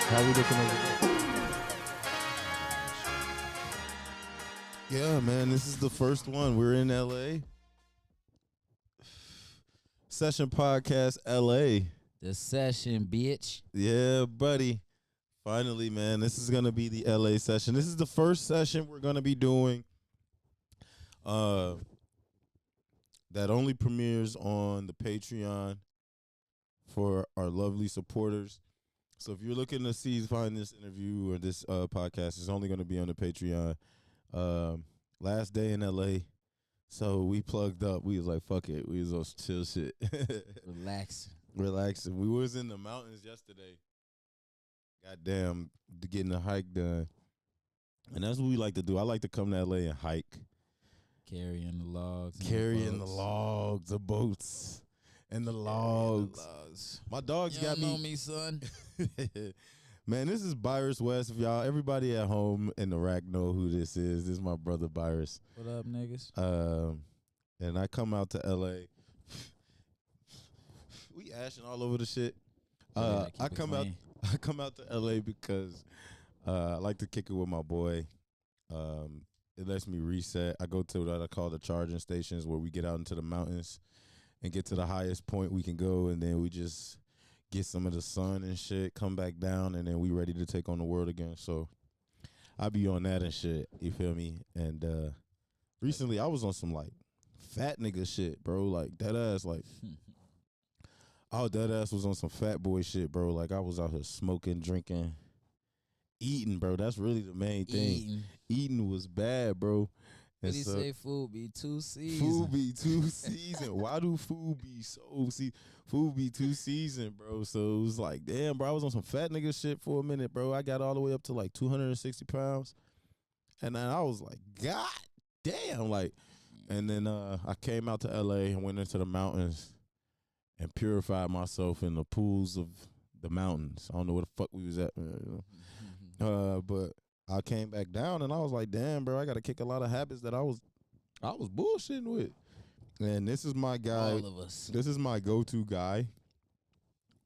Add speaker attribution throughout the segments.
Speaker 1: How we looking over there? Yeah, man, this is the first one. We're in LA. Session Podcast LA.
Speaker 2: The session, bitch.
Speaker 1: Yeah, buddy. Finally, man, this is gonna be the LA session. This is the first session we're gonna be doing. That only premieres on the Patreon for our lovely supporters. So if you're looking to find this interview or this podcast, it's only gonna be on the Patreon. Last day in LA. So we plugged up. We was like, fuck it. We was on chill shit. Relaxing. We was in the mountains yesterday. Goddamn, getting the hike done. And that's what we like to do. I like to come to LA and hike.
Speaker 2: Carrying the logs.
Speaker 1: The boats, and the logs. My dogs got me.
Speaker 2: You know me, son.
Speaker 1: Man, this is Byrus West. If everybody at home in the rack know who this is. This is my brother Byrus.
Speaker 2: What up, niggas?
Speaker 1: And I come out to LA. We ashing all over the shit. I come out to LA because I like to kick it with my boy. It lets me reset. I go to what I call the charging stations, where we get out into the mountains and get to the highest point we can go, and then we just get some of the sun and shit, come back down, and then we ready to take on the world again. So I be on that and shit, you feel me? And recently I was on some like fat nigga shit, bro, like that ass, like that ass was on some fat boy shit, bro. Like I was out here smoking, drinking, eating, bro. That's really the main thing. Eating was bad, bro.
Speaker 2: What do you say? Food be too seasoned.
Speaker 1: Food be too seasoned. Why do food be so food be too seasoned, bro? So it was like, damn, bro. I was on some fat nigga shit for a minute, bro. I got all the way up to like 260 pounds, and then I was like, God damn, like. And then I came out to LA and went into the mountains and purified myself in the pools of the mountains. I don't know where the fuck we was at, but I came back down and I was like, damn, bro, I got to kick a lot of habits that I was bullshitting with. And this is my guy.
Speaker 2: All of us.
Speaker 1: This is my go-to guy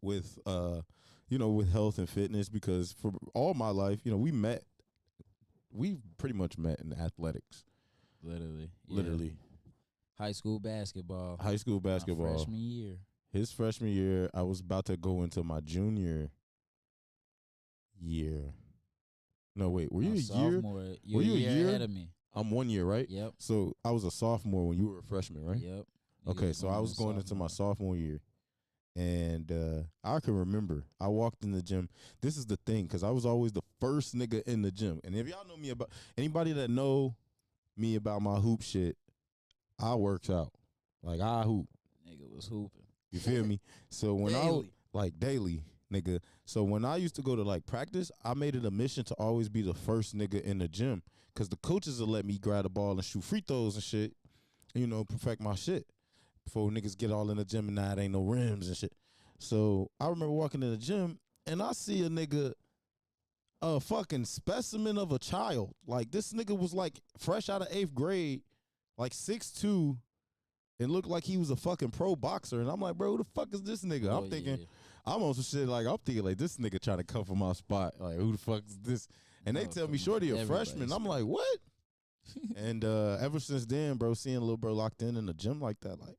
Speaker 1: with, with health and fitness, because for all my life, we pretty much met in athletics. Literally.
Speaker 2: High school basketball.
Speaker 1: My
Speaker 2: freshman year.
Speaker 1: His freshman year, I was about to go into my junior year. No, wait. Were you a year?
Speaker 2: Were you a year ahead of me?
Speaker 1: I'm 1 year, right?
Speaker 2: Yep.
Speaker 1: So I was a sophomore when you were a freshman, right?
Speaker 2: Yep.
Speaker 1: Okay, so I was going into my sophomore year. And I can remember, I walked in the gym. This is the thing, because I was always the first nigga in the gym. And if y'all know me anybody that know me about my hoop shit, I works out. Like, I hoop.
Speaker 2: Nigga was hooping.
Speaker 1: You feel me? So when daily, nigga. So when I used to go to like practice, I made it a mission to always be the first nigga in the gym, because the coaches will let me grab the ball and shoot free throws and shit, perfect my shit before niggas get all in the gym and now it ain't no rims and shit. So I remember walking in the gym and I see a nigga, a fucking specimen of a child. Like, this nigga was like fresh out of 8th grade, like 6'2", and looked like he was a fucking pro boxer. And I'm like, bro, who the fuck is this nigga? I'm thinking, I'm on some shit like, I'm thinking like, this nigga trying to cover my spot. Like, who the fuck is this? And they tell me, shorty, a freshman. I'm like, what? And ever since then, bro, seeing little bro locked in the gym like that, like,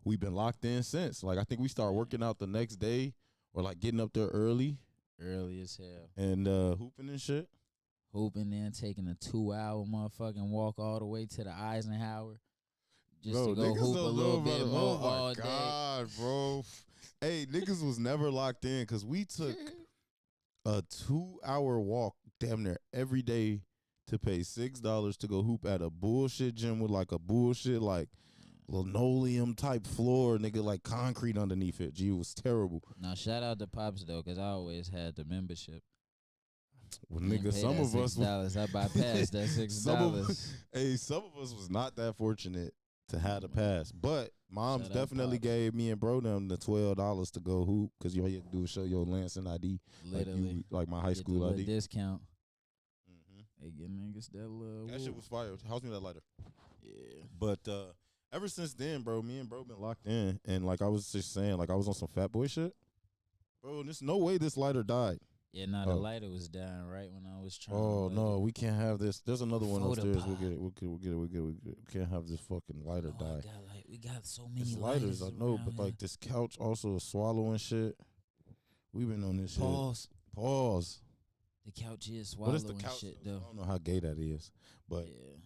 Speaker 1: we've been locked in since. Like, I think we started working out the next day, or like getting up there early.
Speaker 2: Early as hell.
Speaker 1: And hooping and shit.
Speaker 2: Hooping, then taking a 2-hour motherfucking walk all the way to the Eisenhower. Just to go hoop a little bit more all day. Oh, my God,
Speaker 1: bro. Hey, niggas was never locked in, because we took a 2-hour walk damn near every day to pay $6 to go hoop at a bullshit gym with like a bullshit like linoleum type floor, nigga, like concrete underneath it. Gee, it was terrible.
Speaker 2: Now shout out to Pops though, because I always had the membership.
Speaker 1: Well, nigga, some of us
Speaker 2: I bypassed that $6.
Speaker 1: Some of us was not that fortunate to have the pass, but Mom's definitely gave me and bro them the $12 to go hoop, because all you had to do was show your Lansing ID,
Speaker 2: literally,
Speaker 1: like my high school ID
Speaker 2: discount. They get niggas that love.
Speaker 1: That shit was fire. House me that lighter.
Speaker 2: Yeah,
Speaker 1: but ever since then, bro, me and bro been locked in, and like I was just saying, like I was on some fat boy shit. Bro, there's no way this lighter died.
Speaker 2: Yeah, the lighter was dying right when I was trying.
Speaker 1: Oh no, we can't have this. There's another one upstairs. We'll get it. We can't have this fucking lighter die.
Speaker 2: We got so many
Speaker 1: lighters. I know, but like this couch also is swallowing shit. We've been on this
Speaker 2: Pause.
Speaker 1: shit. Pause.
Speaker 2: The couch is swallowing shit though.
Speaker 1: I don't know how gay that is, but
Speaker 2: yeah.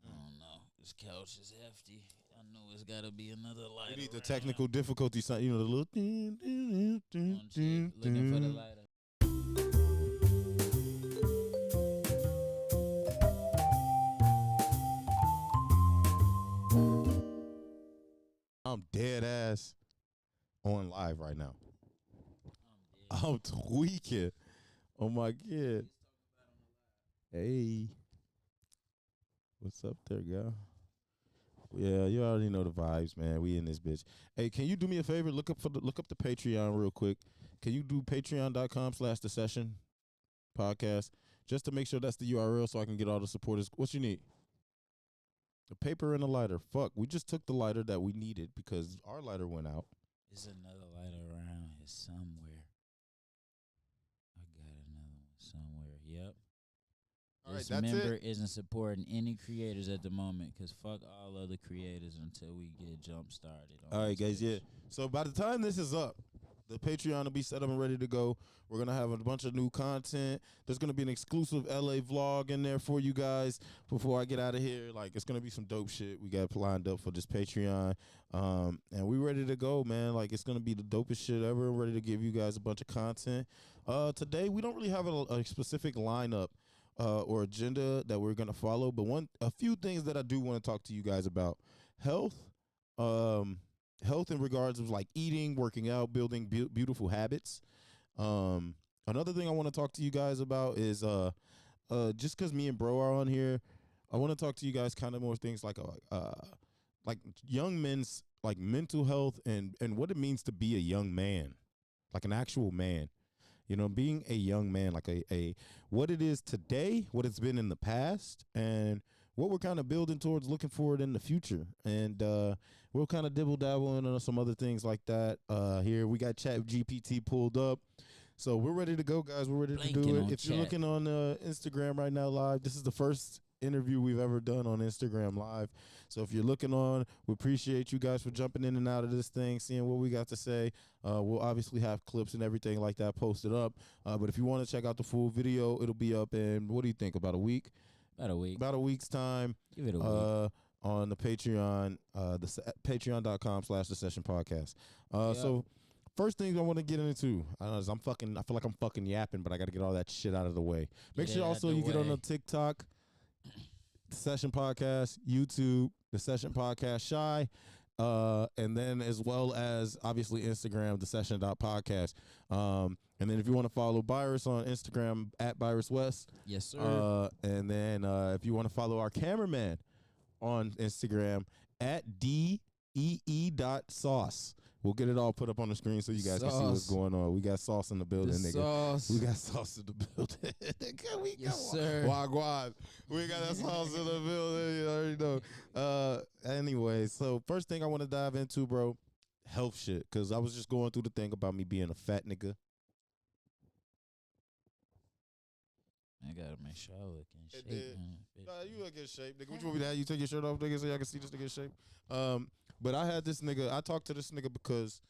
Speaker 2: I don't know. This couch is hefty. I know it's gotta be another lighter.
Speaker 1: We need the technical difficulty sign. You know the little
Speaker 2: looking for the lighter.
Speaker 1: I'm dead ass on live right now. I'm tweaking. Oh my god. Hey. What's up there, girl? Yeah, you already know the vibes, man. We in this bitch. Hey, can you do me a favor? Look up the Patreon real quick. Can you do patreon.com/the session podcast just to make sure that's the URL so I can get all the supporters? What you need? The paper and a lighter. Fuck, we just took the lighter that we needed because our lighter went out.
Speaker 2: There's another lighter around here somewhere. I got another one somewhere. Yep.
Speaker 1: All
Speaker 2: this
Speaker 1: right, that's
Speaker 2: member
Speaker 1: it.
Speaker 2: Isn't supporting any creators at the moment because fuck all other creators until we get jump started.
Speaker 1: All right, guys. Yeah. So by the time this is up, the Patreon will be set up and ready to go. We're going to have a bunch of new content. There's going to be an exclusive LA vlog in there for you guys before I get out of here. Like, it's going to be some dope shit we got lined up for this Patreon. And we ready to go, man. Like, it's going to be the dopest shit ever. We're ready to give you guys a bunch of content. Today, we don't really have a specific lineup or agenda that we're going to follow. But a few things that I do want to talk to you guys about. Health. Health in regards of like eating, working out, building beautiful habits. Another thing I want to talk to you guys about is just because me and bro are on here, I want to talk to you guys kind of more things like young men's like mental health and what it means to be a young man, like an actual man. You know, being a young man, like a what it is today, what it's been in the past, and what we're kind of building towards looking forward in the future. And we'll kind of dibble dabble into some other things like that. Here we got Chat GPT pulled up. So we're ready to go, guys. We're ready to do it. If you're looking on Instagram right now live, this is the first interview we've ever done on Instagram live. So if you're looking on, we appreciate you guys for jumping in and out of this thing, seeing what we got to say. We'll obviously have clips and everything like that posted up. But if you want to check out the full video, it'll be up in, what do you think, about a week? About a week's time.
Speaker 2: Give it a week.
Speaker 1: On the Patreon, patreon.com/the session podcast. So first thing I want to get into, I feel like I'm fucking yapping, but I got to get all that shit out of the way. Make sure also you get on the TikTok, the Session Podcast, YouTube, the Session Podcast Shy, and then as well as obviously Instagram, the Session.podcast. And then if you want to follow Byrus on Instagram at Byrus West.
Speaker 2: Yes, sir.
Speaker 1: And then if you want to follow our cameraman on Instagram at DEE.sauce. We'll get it all put up on the screen so you guys can see what's going on. We got sauce in the building, nigga.
Speaker 2: Sauce.
Speaker 1: We got sauce in the building.
Speaker 2: Yes, sir.
Speaker 1: Wagwan. We got that sauce in the building. You already know. Anyway, so first thing I want to dive into, bro, health shit. Because I was just going through the thing about me being a fat nigga.
Speaker 2: I gotta make sure I look in shape.
Speaker 1: Nah, you look in shape, nigga. What you want me to have? You take your shirt off, nigga, so y'all can see this nigga in shape. But I had this nigga. I talked to this nigga because,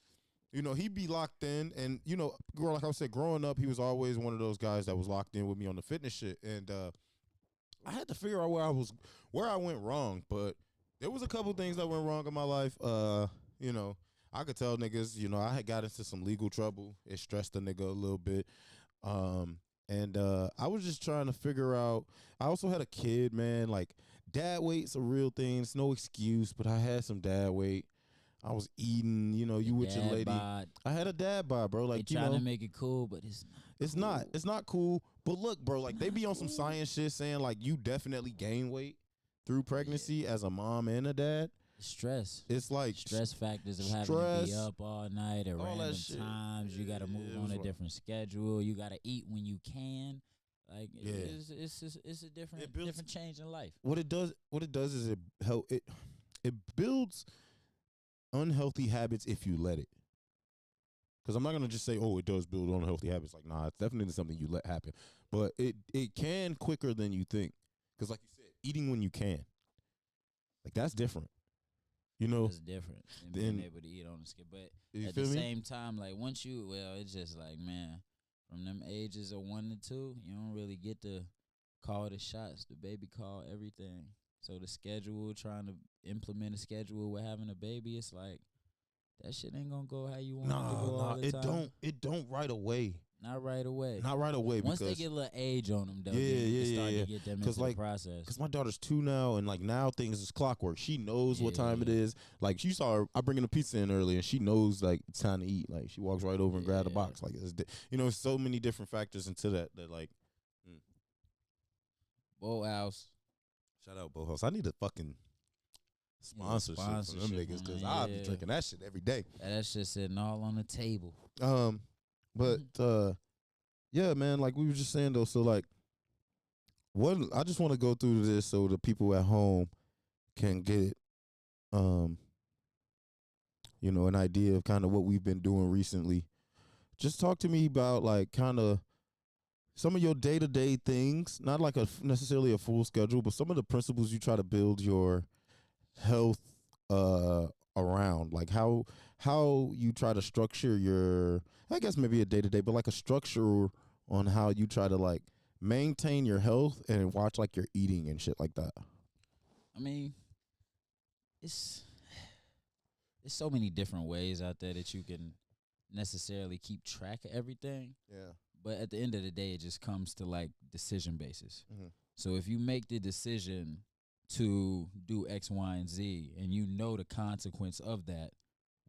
Speaker 1: you know, he be locked in, and you know, like I said, growing up, he was always one of those guys that was locked in with me on the fitness shit, and I had to figure out where I went wrong. But there was a couple things that went wrong in my life. You know, I could tell niggas, you know, I had got into some legal trouble. It stressed the nigga a little bit. And I was just trying to figure out. I also had a kid, man. Like, dad weight's a real thing. It's no excuse, but I had some dad weight. I was eating, you know, you with your lady.
Speaker 2: Bod.
Speaker 1: I had a dad bod, bro. Like,
Speaker 2: they trying to make it cool, but it's not.
Speaker 1: It's not. It's not cool. But look, bro, like they be on some science shit saying like you definitely gain weight through pregnancy as a mom and a dad.
Speaker 2: Stress.
Speaker 1: It's like
Speaker 2: stress factors of having to be up all night at random times. You got to move on a different schedule. You got to eat when you can. Like it's a different change in life.
Speaker 1: What it does is it builds unhealthy habits if you let it. Because I'm not gonna just say, oh, it does build unhealthy habits. Like, nah, it's definitely something you let happen. But it can quicker than you think. Because like you said, eating when you can, like that's different. You know,
Speaker 2: it's different than being able to eat on the skip. But at the same time, like once it's just like, man, from them ages of 1 to 2, you don't really get to call the shots. The baby call everything. So the schedule, trying to implement a schedule with having a baby, it's like that shit ain't gonna go how you want it to go all the time.
Speaker 1: It don't right away.
Speaker 2: Not right away.
Speaker 1: Not right away.
Speaker 2: Once they get a little age on them, though, you can start to get them into the process.
Speaker 1: Because my daughter's 2 now, and like now things is clockwork. She knows what time it is. Like she saw her, I bringing the pizza in early, and she knows like it's time to eat. Like she walks right over and grab the box. Like it's so many different factors into that like.
Speaker 2: Bow House.
Speaker 1: Shout out Bow House. I need a fucking sponsorship from them niggas because I'll be drinking that shit every day.
Speaker 2: That shit sitting all on the table.
Speaker 1: But yeah, man, like we were just saying though, so like I just want to go through this so the people at home can get an idea of kind of what we've been doing recently. Just talk to me about like kind of some of your day-to-day things, not like necessarily a full schedule, but some of the principles you try to build your health around, like how you try to structure your, I guess maybe a day-to-day, but like a structure on how you try to like maintain your health and watch like your eating and shit like that.
Speaker 2: I mean, it's so many different ways out there that you can necessarily keep track of everything.
Speaker 1: Yeah.
Speaker 2: But at the end of the day, it just comes to like decision basis.
Speaker 1: Mm-hmm.
Speaker 2: So if you make the decision to do X, Y, and Z, and you know the consequence of that,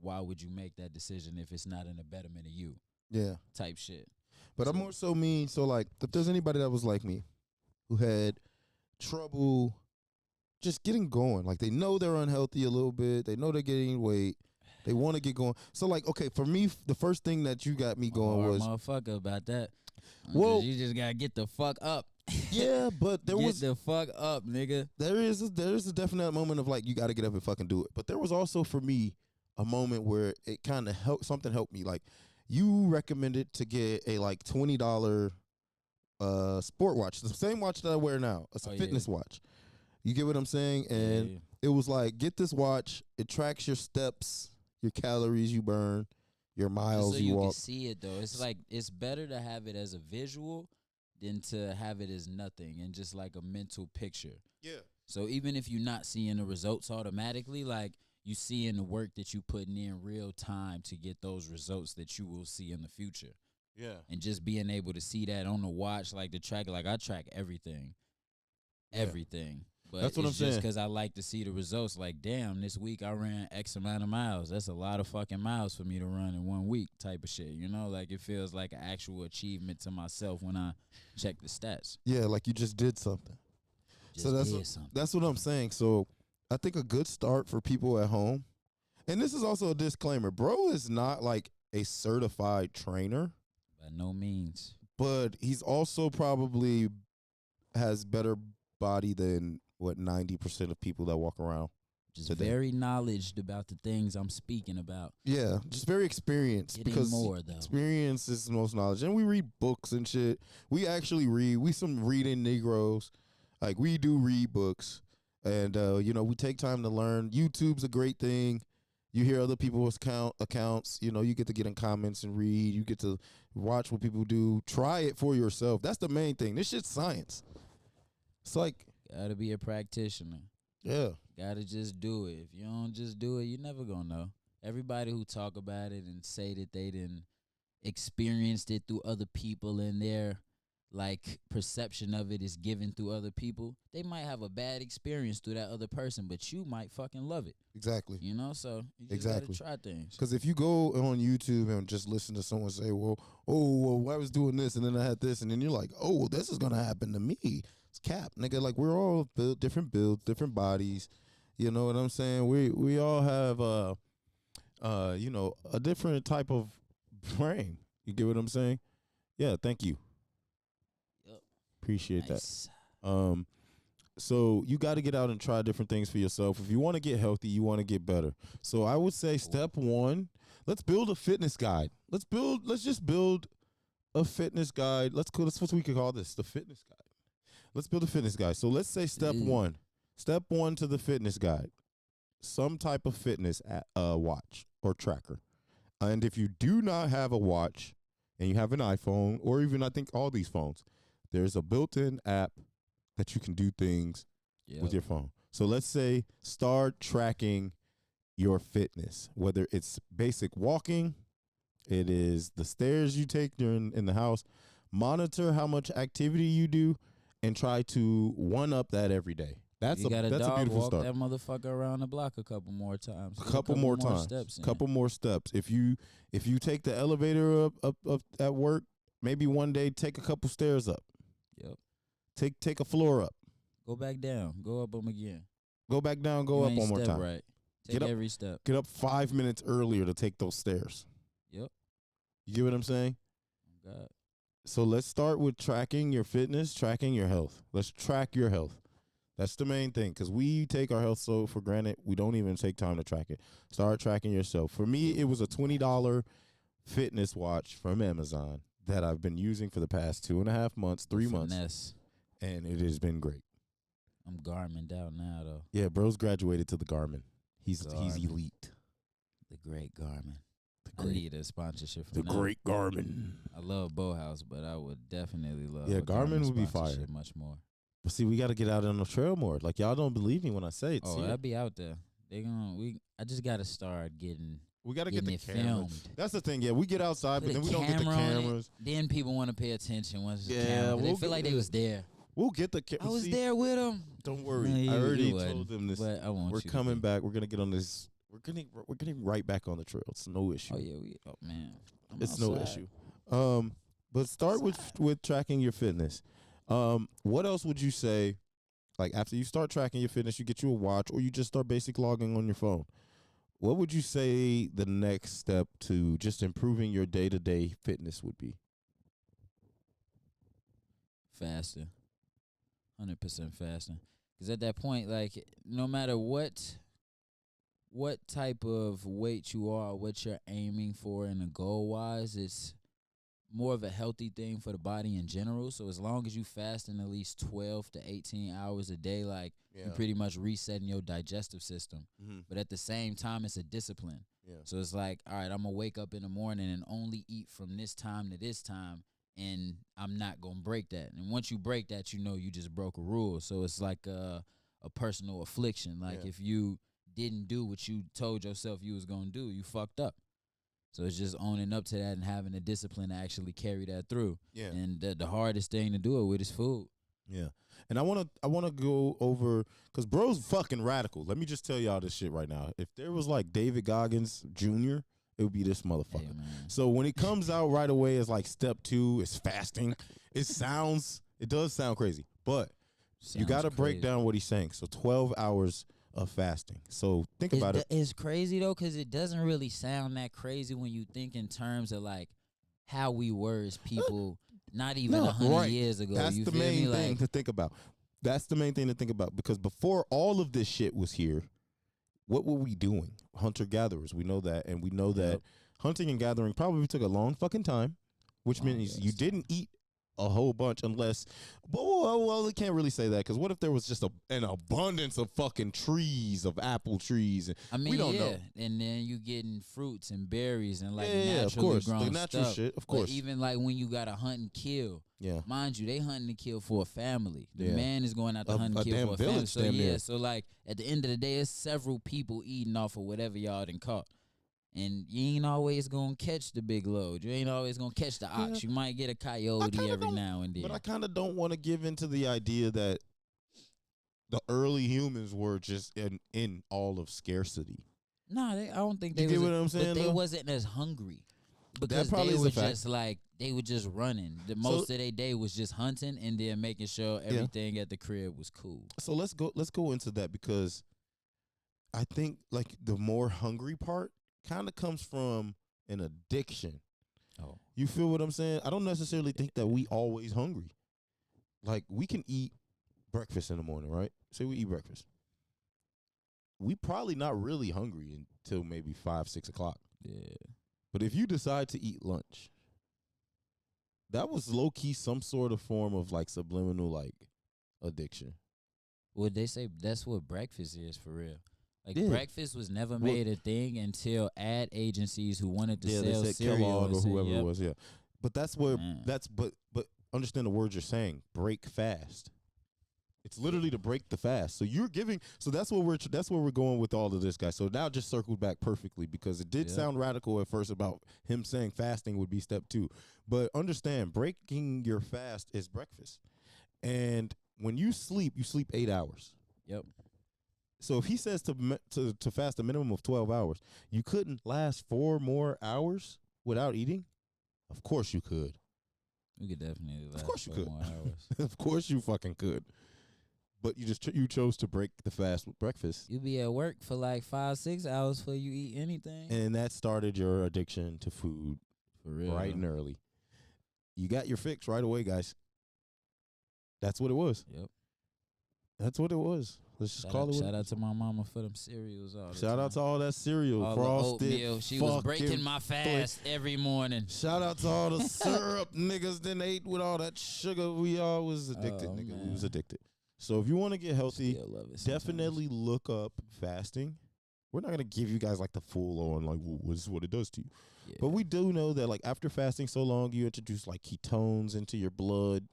Speaker 2: why would you make that decision if it's not in the betterment of you?
Speaker 1: Yeah.
Speaker 2: Type shit.
Speaker 1: But I'm more so mean, so like if there's anybody that was like me who had trouble just getting going, like they know they're unhealthy a little bit, they know they're getting weight, they want to get going. So like, okay, for me, the first thing that you got me going was
Speaker 2: motherfucker about that.
Speaker 1: Well,
Speaker 2: you just gotta get the fuck up.
Speaker 1: Yeah, but there was
Speaker 2: get the fuck up, nigga.
Speaker 1: There is a definite moment of like you got to get up and fucking do it. But there was also for me a moment where it kind of helped me. Like you recommended to get a like $20 sport watch, the same watch that I wear now. It's a fitness watch. You get what I'm saying? And it was like, get this watch. It tracks your steps, your calories you burn, your miles you walk.
Speaker 2: You can see it though. It's like it's better to have it as a visual than to have it as nothing and just like a mental picture.
Speaker 1: Yeah.
Speaker 2: So even if you're not seeing the results automatically, like you seeing the work that you putting in real time to get those results that you will see in the future.
Speaker 1: Yeah.
Speaker 2: And just being able to see that on the watch, like the track, like I track everything. Everything. But
Speaker 1: that's what I'm saying.
Speaker 2: Just because I like to see the results. Like, damn, this week I ran X amount of miles. That's a lot of fucking miles for me to run in 1 week type of shit. You know, like it feels like an actual achievement to myself when I check the stats.
Speaker 1: Yeah, like you just did something. That's what I'm saying. So I think a good start for people at home, and this is also a disclaimer, bro is not like a certified trainer.
Speaker 2: By no means.
Speaker 1: But he's also probably has better body than what 90% of people that walk around.
Speaker 2: Just today. Very knowledgeable about the things I'm speaking about.
Speaker 1: Yeah, just very experienced.
Speaker 2: Getting
Speaker 1: because
Speaker 2: more though.
Speaker 1: Experience is the most knowledge. And we read books and shit. We actually read. We some reading Negroes. Like we do read books. And we take time to learn. YouTube's a great thing. You hear other people's accounts. You get to get in comments and read. You get to watch what people do. Try it for yourself. That's the main thing. This shit's science. It's like
Speaker 2: gotta be a practitioner.
Speaker 1: Yeah.
Speaker 2: Gotta just do it. If you don't just do it, you're never gonna know. Everybody who talk about it and say that they didn't experienced it through other people and their like perception of it is given through other people, they might have a bad experience through that other person, but you might fucking love it.
Speaker 1: Exactly.
Speaker 2: So you just gotta try things.
Speaker 1: Because if you go on YouTube and just listen to someone say, well, I was doing this and then I had this, and then you're like, oh, this is gonna happen to me. It's cap, nigga. Like we're all built different builds, different bodies. You know what I'm saying? We all have a different type of frame. You get what I'm saying? Yeah. Thank you.
Speaker 2: Yep.
Speaker 1: Appreciate that. So you got to get out and try different things for yourself. If you want to get healthy, you want to get better. So I would say step one, Let's build a fitness guide. Let's just build a fitness guide. That's what we could call this, the fitness guide. Let's build a fitness guide. So let's say step one. Step one to the fitness guide. Some type of fitness watch or tracker. And if you do not have a watch and you have an iPhone, or even I think all these phones, there's a built-in app that you can do things with your phone. So let's say start tracking your fitness, whether it's basic walking, it is the stairs you take in the house. Monitor how much activity you do and try to one-up that every day. That's a beautiful
Speaker 2: walk
Speaker 1: start.
Speaker 2: That motherfucker around the block a couple more times.
Speaker 1: A couple more steps. If you take the elevator up at work, maybe one day take a couple stairs up.
Speaker 2: Yep.
Speaker 1: Take a floor up.
Speaker 2: Go back down. Go up them again.
Speaker 1: Go back down. Go up one more time.
Speaker 2: Right. Take every step.
Speaker 1: Get up 5 minutes earlier to take those stairs.
Speaker 2: Yep.
Speaker 1: You get what I'm saying?
Speaker 2: God.
Speaker 1: So let's start with tracking your fitness, tracking your health. Let's track your health. That's the main thing, because we take our health so for granted. We don't even take time to track it. Start tracking yourself. For me, it was a $20 fitness watch from Amazon that I've been using for the past 2.5 months, 3 months. And it has been great.
Speaker 2: I'm Garmin down now, though.
Speaker 1: Yeah, bro's graduated to the Garmin. He's elite.
Speaker 2: The great Garmin. I need a sponsorship from
Speaker 1: the great Garmin.
Speaker 2: I love Bowhouse, but I would definitely love
Speaker 1: Garmin would be fire.
Speaker 2: Much more.
Speaker 1: But see, we got to get out on the trail more. Like, y'all don't believe me when I say it.
Speaker 2: Oh, I'd be out there. I just got to start getting.
Speaker 1: We got to get the cameras.
Speaker 2: Filmed.
Speaker 1: That's the thing. Yeah, we get outside, but then we don't get the cameras.
Speaker 2: Then people want to pay attention once the camera. They feel like they was there.
Speaker 1: We'll get the cameras.
Speaker 2: I was there with them.
Speaker 1: Don't worry. I already told them this.
Speaker 2: But I want
Speaker 1: We're coming back. We're gonna get on this. We're getting right back on the trail. It's no issue.
Speaker 2: Oh yeah, man.
Speaker 1: It's outside. No issue. But start with tracking your fitness. What else would you say? Like after you start tracking your fitness, you get you a watch, or you just start basic logging on your phone. What would you say the next step to just improving your day-to-day fitness would be?
Speaker 2: Fasting. 100% fasting. Because at that point, like, no matter what type of weight you are, what you're aiming for in a goal-wise, it's more of a healthy thing for the body in general. So as long as you fasting at least 12 to 18 hours a day, like, you're pretty much resetting your digestive system. Mm-hmm. But at the same time, it's a discipline. Yeah. So it's like, all right, I'm going to wake up in the morning and only eat from this time to this time, and I'm not going to break that. And once you break that, you know you just broke a rule. So it's like a personal affliction. Like if you didn't do what you told yourself you was going to do, you fucked up. So it's just owning up to that and having the discipline to actually carry that through. Yeah. And the hardest thing to do it with is food. Yeah.
Speaker 1: And I wanna go over, because bro's fucking radical. Let me just tell y'all this shit right now. If there was like David Goggins Jr., it would be this motherfucker. Hey, so when it comes out right away as like step 2 is fasting, it does sound crazy. But you got to break down what he's saying. So 12 hours of fasting. So think about it.
Speaker 2: It's crazy though, because it doesn't really sound that crazy when you think in terms of like how we were as people not even 100 years ago.
Speaker 1: That's the main thing to think about. That's the main thing to think about, because before all of this shit was here, what were we doing? Hunter-gatherers. We know that. And we know that hunting and gathering probably took a long fucking time, which means you didn't eat a whole bunch unless, well, we can't really say that, because what if there was just an abundance of fucking trees, of apple trees?
Speaker 2: I mean,
Speaker 1: we don't know.
Speaker 2: And then you getting fruits and berries and like naturally grown
Speaker 1: the natural
Speaker 2: stuff.
Speaker 1: Shit, of course.
Speaker 2: But even like when you got to hunt and kill, mind you, they hunting and kill for a family. The man is going out to hunt and kill for a family. So so like at the end of the day, it's several people eating off of whatever y'all done caught. And you ain't always going to catch the big load. You ain't always going to catch the ox. You might get a coyote every now and then.
Speaker 1: But I kind of don't want to give into the idea that the early humans were just in all of scarcity.
Speaker 2: No, I don't think they
Speaker 1: get what I'm saying?
Speaker 2: But they wasn't as hungry. Because they were just like, they were just running. Most of their day was just hunting and then making sure everything at the crib was cool.
Speaker 1: So let's go into that, because I think like the more hungry part kind of comes from an addiction. Oh. You feel what I'm saying? I don't necessarily think that we always hungry. Like, we can eat breakfast in the morning, right? Say we eat breakfast. We probably not really hungry until maybe 5, 6 o'clock.
Speaker 2: Yeah.
Speaker 1: But if you decide to eat lunch, that was low key some sort of form of like subliminal like addiction.
Speaker 2: Well, they say that's what breakfast is for real. Like
Speaker 1: Yeah.
Speaker 2: breakfast was never made a thing until ad agencies who wanted to sell
Speaker 1: they said
Speaker 2: cereal
Speaker 1: Kellogg or
Speaker 2: said,
Speaker 1: whoever it was. Yeah, but that's where
Speaker 2: Man.
Speaker 1: but understand the words you're saying. Break fast. It's literally to break the fast. So you're giving. So that's where we're going with all of this, guys. So now just circled back perfectly because it did sound radical at first about him saying fasting would be step 2, but understand breaking your fast is breakfast, and when you sleep 8 hours.
Speaker 2: Yep.
Speaker 1: So if he says to fast a minimum of 12 hours, you couldn't last 4 more hours without eating? Of course you could.
Speaker 2: We could definitely last
Speaker 1: Of course you
Speaker 2: 4
Speaker 1: could.
Speaker 2: more hours.
Speaker 1: Of course you fucking could. But you chose to break the fast with breakfast.
Speaker 2: You be at work for like 5-6 hours before you eat anything.
Speaker 1: And that started your addiction to food
Speaker 2: For real.
Speaker 1: right and early. You got your fix right away, guys. That's what it was.
Speaker 2: Yep.
Speaker 1: That's what it was. Let's just call it.
Speaker 2: Shout out to my mama for them cereals all the
Speaker 1: Shout
Speaker 2: time.
Speaker 1: out to all that cereal,
Speaker 2: all
Speaker 1: frosted.
Speaker 2: the oatmeal. She was breaking my fast every morning.
Speaker 1: Shout out to all the syrup niggas then ate with all that sugar. We all was addicted, nigga.
Speaker 2: Man.
Speaker 1: We was addicted. So if you want to get healthy, definitely
Speaker 2: sometimes.
Speaker 1: look up fasting. We're not gonna give you guys like the full on like this is what it does to you.
Speaker 2: Yeah.
Speaker 1: But we do know that like after fasting so long, you introduce like ketones into your blood.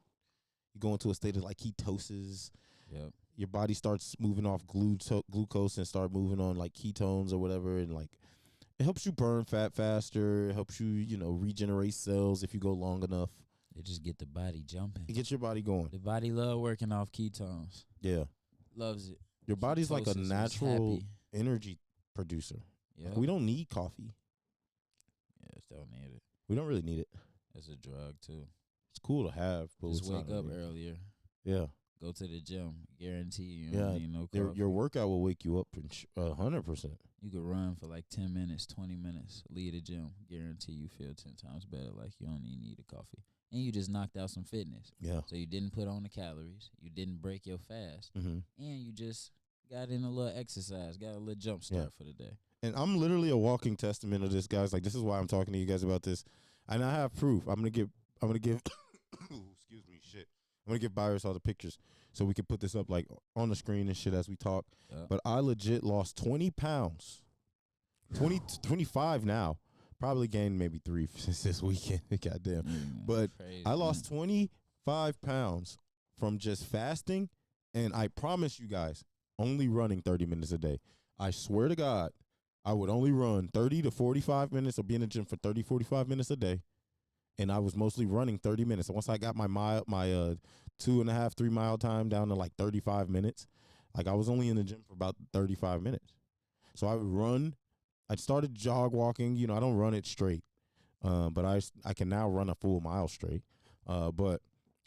Speaker 1: You go into a state of like ketosis.
Speaker 2: Yep.
Speaker 1: Your body starts moving off glucose and start moving on like ketones or whatever, and like it helps you burn fat faster. It helps you, regenerate cells if you go long enough.
Speaker 2: It just get the body jumping.
Speaker 1: It gets your body going.
Speaker 2: The body love working off ketones.
Speaker 1: Yeah,
Speaker 2: Loves it.
Speaker 1: your body's like a
Speaker 2: Ketosis is
Speaker 1: natural
Speaker 2: happy.
Speaker 1: energy producer.
Speaker 2: Yeah.
Speaker 1: We don't need coffee.
Speaker 2: Yes, don't need it.
Speaker 1: We don't really need it.
Speaker 2: It's a drug too.
Speaker 1: It's cool to have, but
Speaker 2: Just
Speaker 1: it's
Speaker 2: wake
Speaker 1: not
Speaker 2: up
Speaker 1: really.
Speaker 2: earlier.
Speaker 1: Yeah,
Speaker 2: Go to the gym. Guarantee you don't need no coffee.
Speaker 1: your workout will wake you up 100%.
Speaker 2: You could run for like 10 minutes, 20 minutes, leave the gym. Guarantee you feel 10 times better, like you don't even need a coffee. And you just knocked out some fitness.
Speaker 1: Yeah.
Speaker 2: So you didn't put on the calories. You didn't break your fast.
Speaker 1: Mm-hmm.
Speaker 2: And you just got in a little exercise, got a little jump start for the day.
Speaker 1: And I'm literally a walking testament of this, guys. Like, this is why I'm talking to you guys about this. And I have proof. I'm gonna give excuse me, shit. I'm gonna give Byers all the pictures so we can put this up like on the screen and shit as we talk. But I legit lost 20 pounds. 25 now. Probably gained maybe 3 since this weekend. Goddamn. But
Speaker 2: crazy,
Speaker 1: I lost 25 pounds from just fasting. And I promise you guys, only running 30 minutes a day. I swear to God, I would only run 30 to 45 minutes or be in the gym for 30, 45 minutes a day. And I was mostly running 30 minutes. And once I got my 2.5, 3 mile time down to like 35 minutes, like I was only in the gym for about 35 minutes. So I would run. I started jog walking. I don't run it straight, but I can now run a full mile straight. But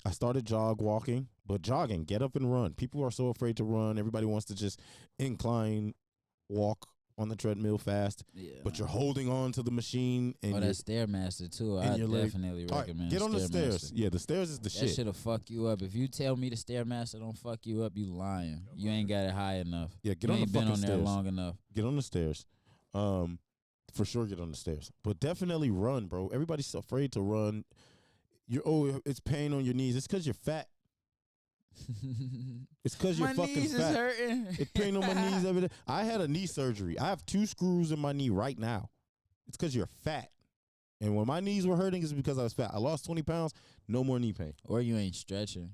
Speaker 1: I started jog walking, but jogging, get up and run. People are so afraid to run. Everybody wants to just incline walk on the treadmill fast, but you're holding on to the machine. And
Speaker 2: that Stairmaster too. I definitely recommend.
Speaker 1: Get on the stairs. Yeah, the stairs is the shit.
Speaker 2: That shit'll fuck you up. If you tell me the Stairmaster don't fuck you up, you lying. You ain't got it high enough.
Speaker 1: Yeah, get
Speaker 2: you
Speaker 1: on
Speaker 2: ain't
Speaker 1: the
Speaker 2: been
Speaker 1: fucking
Speaker 2: on
Speaker 1: stairs.
Speaker 2: there long enough.
Speaker 1: Get on the stairs. For sure, get on the stairs. But definitely run, bro. Everybody's afraid to run. It's pain on your knees. It's because you're fat. It's because you're fucking fat.
Speaker 2: My knees is hurting.
Speaker 1: It's pain on my knees every day. I had a knee surgery. I have 2 screws in my knee right now. It's because you're fat. And when my knees were hurting, it's because I was fat. I lost 20 pounds, no more knee pain.
Speaker 2: Or you ain't stretching.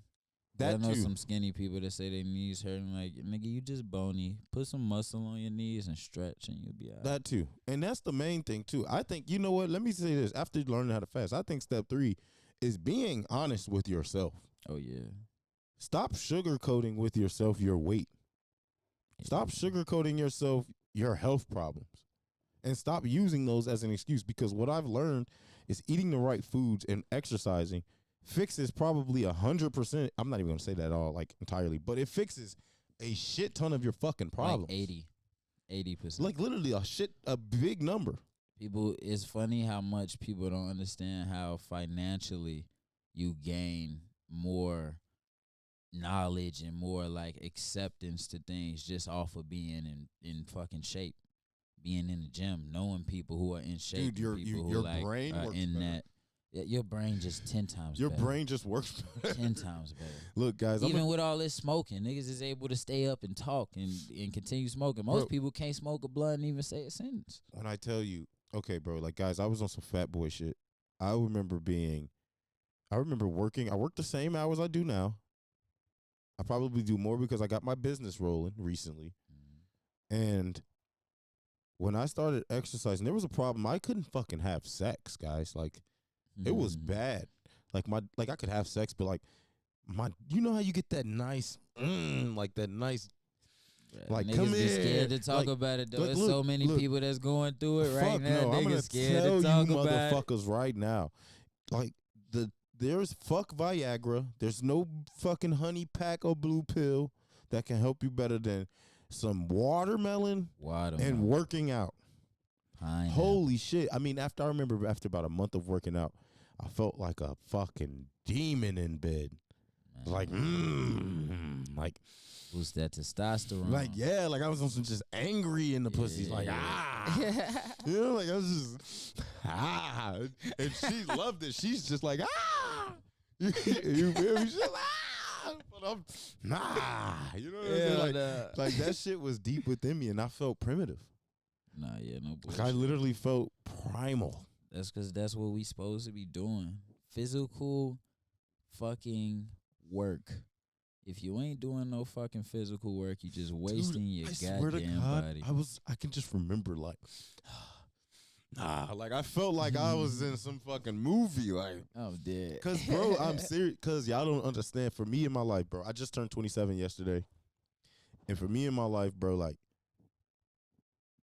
Speaker 1: That
Speaker 2: I know
Speaker 1: too.
Speaker 2: some skinny people that say their knees hurting. Like, nigga, you just bony. Put some muscle on your knees and stretch, and you'll be all right.
Speaker 1: That too. And that's the main thing too. I think, you know what? Let me say this. After learning how to fast, I think step 3 is being honest with yourself.
Speaker 2: Oh, yeah.
Speaker 1: Stop sugarcoating with yourself your weight. Stop sugarcoating yourself your health problems. And stop using those as an excuse, because what I've learned is eating the right foods and exercising fixes probably 100%. I'm not even going to say that all like entirely, but it fixes a shit ton of your fucking problems.
Speaker 2: Like 80%.
Speaker 1: Like literally a big number.
Speaker 2: People, it's funny how much people don't understand how financially you gain more knowledge and more like acceptance to things just off of being in fucking shape. being in the gym, knowing people who are in shape,
Speaker 1: Dude, your brain
Speaker 2: are
Speaker 1: works
Speaker 2: in
Speaker 1: better.
Speaker 2: that. Yeah, your brain just 10 times
Speaker 1: Your
Speaker 2: better.
Speaker 1: brain just works better.
Speaker 2: 10 times better.
Speaker 1: Look, guys,
Speaker 2: even with all this smoking, niggas is able to stay up and talk and continue smoking. Most people can't smoke a blunt and even say a sentence.
Speaker 1: When I tell you, okay, bro, like, guys, I was on some fat boy shit. I remember working. I work the same hours I do now. I probably do more because I got my business rolling recently. And when I started exercising, there was a problem. I couldn't fucking have sex, guys. Like, it was bad. Like, I could have sex, but like you know how you get that nice, like that nice, like,
Speaker 2: niggas
Speaker 1: come
Speaker 2: be scared to talk
Speaker 1: like,
Speaker 2: about it though.
Speaker 1: There's
Speaker 2: so many people that's going through it right now.
Speaker 1: No, I'm gonna
Speaker 2: scared
Speaker 1: tell
Speaker 2: to talk
Speaker 1: you
Speaker 2: about
Speaker 1: motherfuckers right now. Like, there's fuck Viagra. There's no fucking honey pack or blue pill that can help you better than some watermelon. And working out.
Speaker 2: Pineapple.
Speaker 1: Holy shit. I mean, after about a month of working out, I felt like a fucking demon in bed. Like, like,
Speaker 2: boost that testosterone.
Speaker 1: Like, yeah, like I was just angry in the pussy. Like, you know, like I was just, and she loved it. She's just like, you feel me? She's like, but I'm, you know what I'm saying? Like that shit was deep within me, and I felt primitive.
Speaker 2: No bullshit.
Speaker 1: Like, I literally felt primal.
Speaker 2: That's because that's what we supposed to be doing. Physical fucking work. If you ain't doing no fucking physical work, you just wasting your goddamn body.
Speaker 1: I can just remember, like, like I felt like I was in some fucking movie. Like,
Speaker 2: I'm dead.
Speaker 1: Cause, bro, I'm serious. Cause y'all don't understand. For me in my life, bro, I just turned 27 yesterday, and for me in my life, bro, like,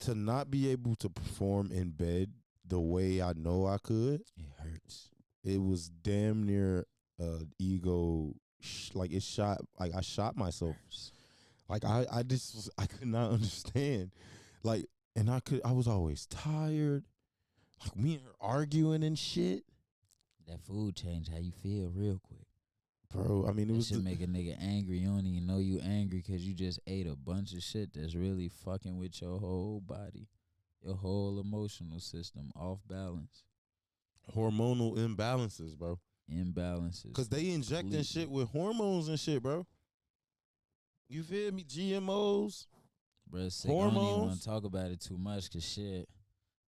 Speaker 1: to not be able to perform in bed the way I know I could,
Speaker 2: it hurts.
Speaker 1: It was damn near ego. Like, it shot. Like, I shot myself. Like, I could not understand. Like, and I was always tired. Like, me and her arguing and shit.
Speaker 2: That food changed how you feel real quick.
Speaker 1: Bro, I mean, it
Speaker 2: should make a nigga angry. You don't even know you angry because you just ate a bunch of shit that's really fucking with your whole body, your whole emotional system off balance.
Speaker 1: Hormonal imbalances, bro.
Speaker 2: Because
Speaker 1: they injecting shit with hormones and shit, bro. You feel me? GMOs.
Speaker 2: Bro, sick.
Speaker 1: Hormones.
Speaker 2: I don't even want to talk about it too much because shit,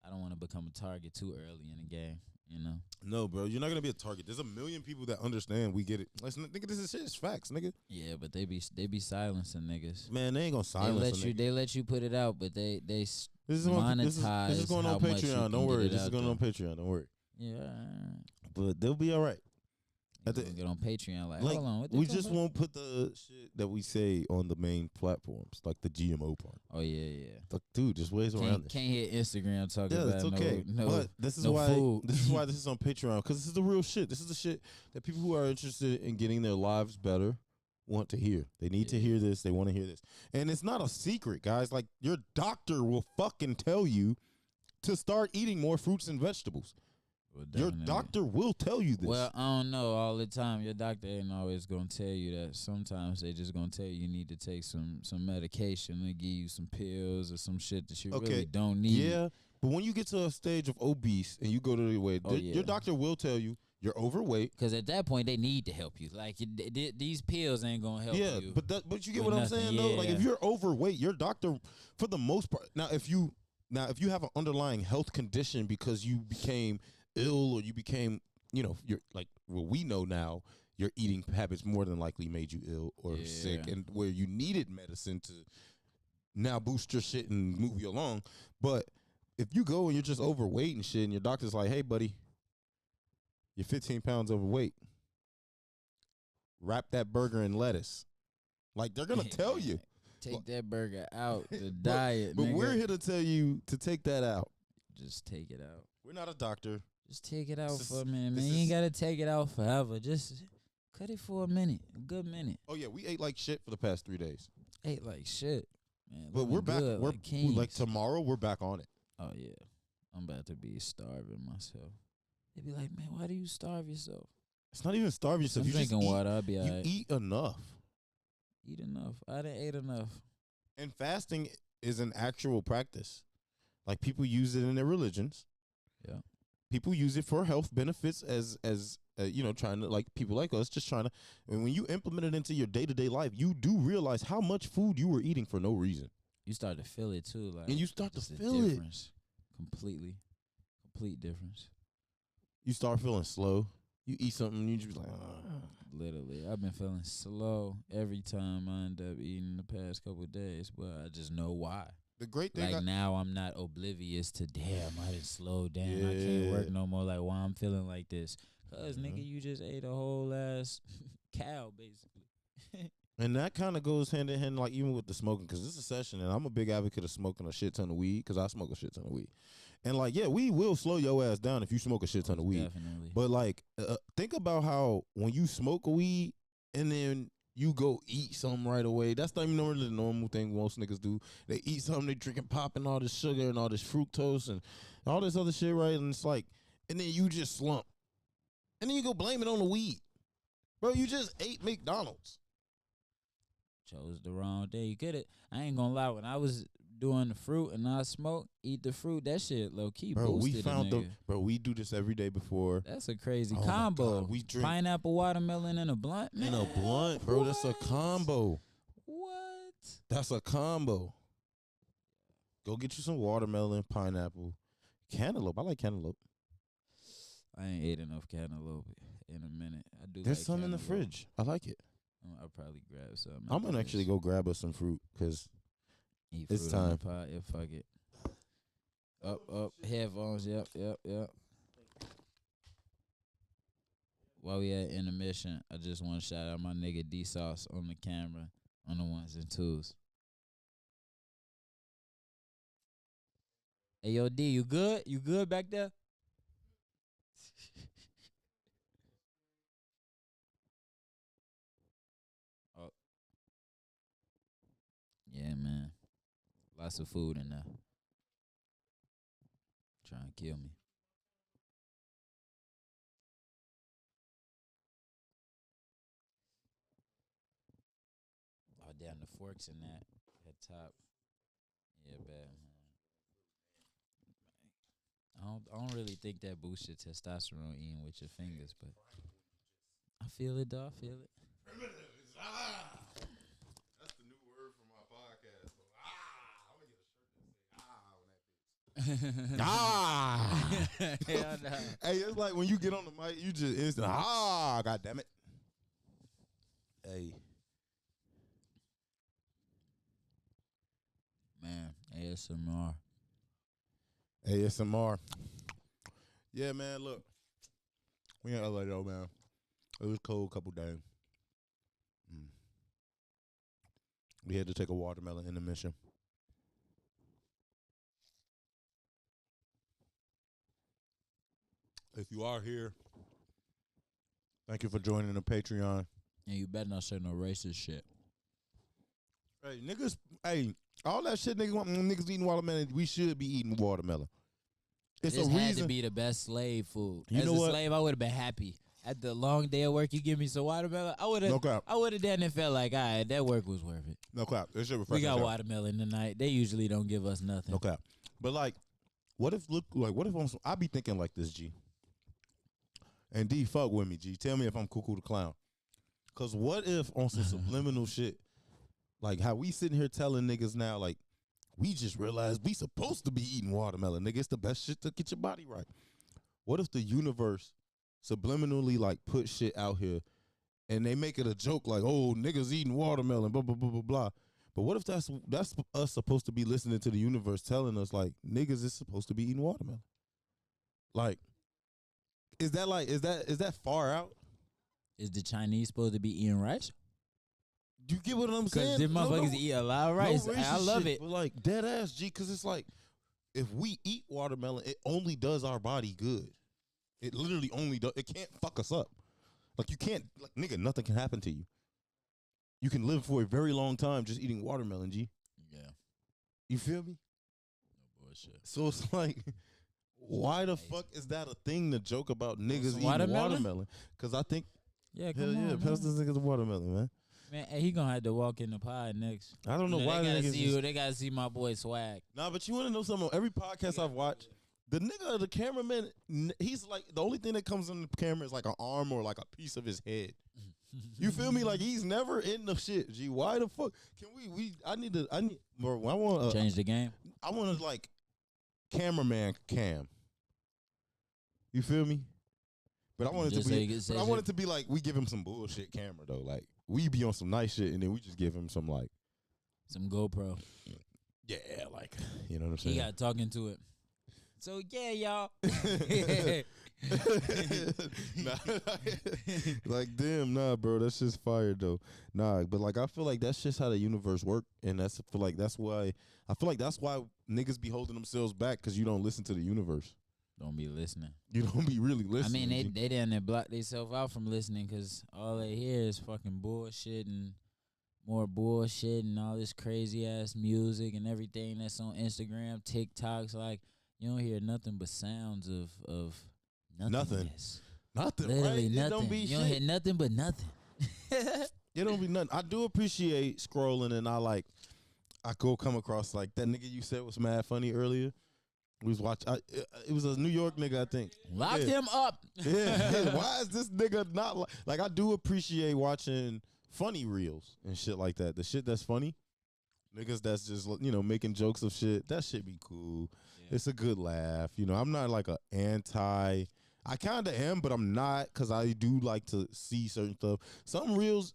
Speaker 2: I don't want to become a target too early in the game. You know?
Speaker 1: No, bro, you're not gonna be a target. There's a million people that understand. We get it. Listen, nigga, this is shit. It's facts, nigga.
Speaker 2: Yeah, but they be silencing niggas.
Speaker 1: Man, they ain't gonna silence.
Speaker 2: They let you put it out, but they
Speaker 1: this is going on Patreon. Don't worry. This is going on Patreon. Don't worry.
Speaker 2: Yeah,
Speaker 1: but they'll be all right.
Speaker 2: Get on Patreon. Like, hold on, what
Speaker 1: we just won't put the shit that we say on the main platforms, like the GMO part.
Speaker 2: Oh yeah.
Speaker 1: Like, dude, just ways around it.
Speaker 2: Can't hit Instagram talking about
Speaker 1: it's okay. But this is why
Speaker 2: food.
Speaker 1: this is why this is on Patreon, because this is the real shit. This is the shit that people who are interested in getting their lives better want to hear. They need to hear this. They want to hear this, and it's not a secret, guys. Like, your doctor will fucking tell you to start eating more fruits and vegetables. Your doctor will tell you this.
Speaker 2: Well, I don't know all the time. Your doctor ain't always gonna tell you that. Sometimes they just gonna tell you need to take some medication and give you some pills or some shit that you really don't need.
Speaker 1: Yeah, but when you get to a stage of obese and you go to the weight, your doctor will tell you you're overweight.
Speaker 2: Because at that point they need to help you. Like, these pills ain't gonna help you.
Speaker 1: Yeah, but you get what I'm saying though. Like, if you're overweight, your doctor, for the most part, now if you have an underlying health condition because you became ill or you became, you're like, well, we know now your eating habits more than likely made you ill or sick, and where you needed medicine to now boost your shit and move you along. But if you go and you're just overweight and shit, and your doctor's like, hey, buddy, you're 15 pounds overweight, wrap that burger in lettuce. Like, they're going to tell you.
Speaker 2: Take that burger out, the diet,
Speaker 1: But we're here to tell you to take that out.
Speaker 2: Just take it out.
Speaker 1: We're not a doctor.
Speaker 2: Just take it out for a minute, man. You ain't got to take it out forever. Just cut it for a minute, a good minute.
Speaker 1: Oh, yeah, we ate like shit for the past 3 days.
Speaker 2: Ate like shit, man.
Speaker 1: But we're back. We're like tomorrow, we're back on it.
Speaker 2: Oh, yeah. I'm about to be starving myself. They be like, man, why do you starve yourself?
Speaker 1: It's not even starve yourself.
Speaker 2: I'm drinking water. I'll be all right.
Speaker 1: You eat enough.
Speaker 2: Eat enough. I done ate enough.
Speaker 1: And fasting is an actual practice. Like people use it in their religions.
Speaker 2: Yeah.
Speaker 1: People use it for health benefits as trying to, like, people like us just trying to. And when you implement it into your day-to-day life, you do realize how much food you were eating for no reason.
Speaker 2: You start to feel it too, like,
Speaker 1: and you start to feel it
Speaker 2: completely, complete difference.
Speaker 1: You start feeling slow. You eat something, you just be like,
Speaker 2: Literally, I've been feeling slow every time I end up eating the past couple of days, but I just know why.
Speaker 1: The great thing,
Speaker 2: like, now I'm not oblivious to, damn, I didn't slow down. I can't work no more. Like, why I'm feeling like this? Cause nigga, you just ate a whole ass cow, basically.
Speaker 1: And that kind of goes hand in hand, like, even with the smoking, because this is a session, and I'm a big advocate of smoking a shit ton of weed, because I smoke a shit ton of weed. And, like, yeah, weed will slow your ass down if you smoke a shit ton of weed.
Speaker 2: Definitely.
Speaker 1: But, like, think about how when you smoke a weed and then you go eat something right away, that's not even really the normal thing most niggas do. They eat something, they drinking, popping all this sugar and all this fructose and all this other shit, right? And it's like, and then you just slump. And then you go blame it on the weed. Bro, you just ate McDonald's.
Speaker 2: Chose the wrong day. You get it. I ain't gonna lie. When I was doing the fruit and I eat the fruit, that shit low key boosted.
Speaker 1: Bro, we do this every day before.
Speaker 2: That's a crazy combo.
Speaker 1: We drink
Speaker 2: pineapple, watermelon, and a blunt. Man,
Speaker 1: and a blunt, bro. What? That's a combo.
Speaker 2: What?
Speaker 1: That's a combo. Go get you some watermelon, pineapple, cantaloupe. I like cantaloupe.
Speaker 2: I ain't ate enough cantaloupe in a minute. I do.
Speaker 1: There's
Speaker 2: like
Speaker 1: some in the
Speaker 2: cantaloupe.
Speaker 1: fridge. I like it.
Speaker 2: I'll probably grab some.
Speaker 1: I'm gonna actually go grab us some fruit because it's time.
Speaker 2: Yeah, fuck it. Up, headphones. Yep. While we at intermission, I just want to shout out my nigga D Sauce on the camera on the ones and twos. Hey, yo, D, you good? You good back there? Oh. Yeah, man. Lots of food in there. Trying to kill me. Oh, damn, the forks in that top. Yeah, bad, man. I don't really think that boosts your testosterone eating with your fingers, but I feel it, though. I feel it.
Speaker 1: That's the new word for my podcast. So, I'm gonna get a shirt that say on that bitch.
Speaker 2: Hell no.
Speaker 1: Hey, it's like when you get on the mic, you just instant God damn it. Hey.
Speaker 2: Man, ASMR.
Speaker 1: ASMR. Yeah, man, look. We in LA though, man. It was cold a couple days. We had to take a watermelon intermission. If you are here, thank you for joining the Patreon.
Speaker 2: And you better not say no racist shit.
Speaker 1: Hey, niggas, all that shit niggas eating watermelon, we should be eating watermelon. It's
Speaker 2: this
Speaker 1: a
Speaker 2: had
Speaker 1: reason
Speaker 2: to be the best slave food.
Speaker 1: You
Speaker 2: As
Speaker 1: know
Speaker 2: a
Speaker 1: what?
Speaker 2: slave, I would have been happy. At the long day of work, you give me some watermelon. I would have.
Speaker 1: No cap.
Speaker 2: I would have done and felt like, all right, that work was worth it.
Speaker 1: No cap. This shit
Speaker 2: We got watermelon tonight. They usually don't give us nothing.
Speaker 1: No cap. But like, what if I be thinking like this, G? And D, fuck with me, G. Tell me if I'm cuckoo the clown. Cause what if on some subliminal shit, like how we sitting here telling niggas now, like, we just realized we supposed to be eating watermelon, nigga. It's the best shit to get your body right. What if the universe subliminally like put shit out here and they make it a joke like, oh, niggas eating watermelon, blah, blah, blah, blah, blah. But what if that's us supposed to be listening to the universe telling us like niggas is supposed to be eating watermelon? Like, is that far out?
Speaker 2: Is the Chinese supposed to be eating rice?
Speaker 1: You get what I'm saying?
Speaker 2: Because them motherfuckers eat a lot of rice.
Speaker 1: No
Speaker 2: I love
Speaker 1: shit,
Speaker 2: it.
Speaker 1: But like dead ass, G, because it's like if we eat watermelon, it only does our body good. It literally only does. It can't fuck us up. Like you can't, like nigga, nothing can happen to you. You can live for a very long time just eating watermelon, G.
Speaker 2: Yeah.
Speaker 1: You feel me?
Speaker 2: No bullshit.
Speaker 1: So it's like, why the fuck is that a thing to joke about niggas eating
Speaker 2: watermelon?
Speaker 1: watermelon? Because I think,
Speaker 2: Yeah,
Speaker 1: hell
Speaker 2: come
Speaker 1: yeah,
Speaker 2: on,
Speaker 1: pass this niggas a watermelon, man.
Speaker 2: Man, hey, he gonna have to walk in the pod next.
Speaker 1: I don't know why
Speaker 2: they gotta see my boy Swag.
Speaker 1: Nah, but you want to know something? Every podcast I've watched, the nigga, the cameraman, he's like the only thing that comes on the camera is like an arm or like a piece of his head. You feel me? Like he's never in the shit. G, why the fuck can we? I need, bro. I want
Speaker 2: change the game.
Speaker 1: I want to like cameraman cam. You feel me? But I want it to be. I want it to be like we give him some bullshit camera though. Like we be on some nice shit and then we just give him some like
Speaker 2: some GoPro.
Speaker 1: Yeah, like you know what I'm saying.
Speaker 2: He got talking to it. So yeah, y'all.
Speaker 1: Like damn, nah, bro, that's just fire though. Nah, but like I feel like that's just how the universe work, and that's why niggas be holding themselves back because you don't listen to the universe.
Speaker 2: Don't be listening.
Speaker 1: You don't be really listening.
Speaker 2: I mean, they down there block themselves out from listening because all they hear is fucking bullshit and more bullshit and all this crazy ass music and everything that's on Instagram, TikToks. Like you don't hear nothing but sounds of nothingness.
Speaker 1: Nothing.
Speaker 2: Literally
Speaker 1: right?
Speaker 2: nothing.
Speaker 1: It don't be
Speaker 2: you
Speaker 1: shit.
Speaker 2: Don't hear nothing but nothing.
Speaker 1: It don't be nothing. I do appreciate scrolling, and I go come across like that nigga you said was mad funny earlier. We was watching. It was a New York nigga, I think.
Speaker 2: Lock him up.
Speaker 1: Yeah. Why is this nigga not like? I do appreciate watching funny reels and shit like that. The shit that's funny, niggas that's just making jokes of shit. That shit be cool. Yeah. It's a good laugh. I'm not like a anti. I kind of am, but I'm not because I do like to see certain stuff. Some reels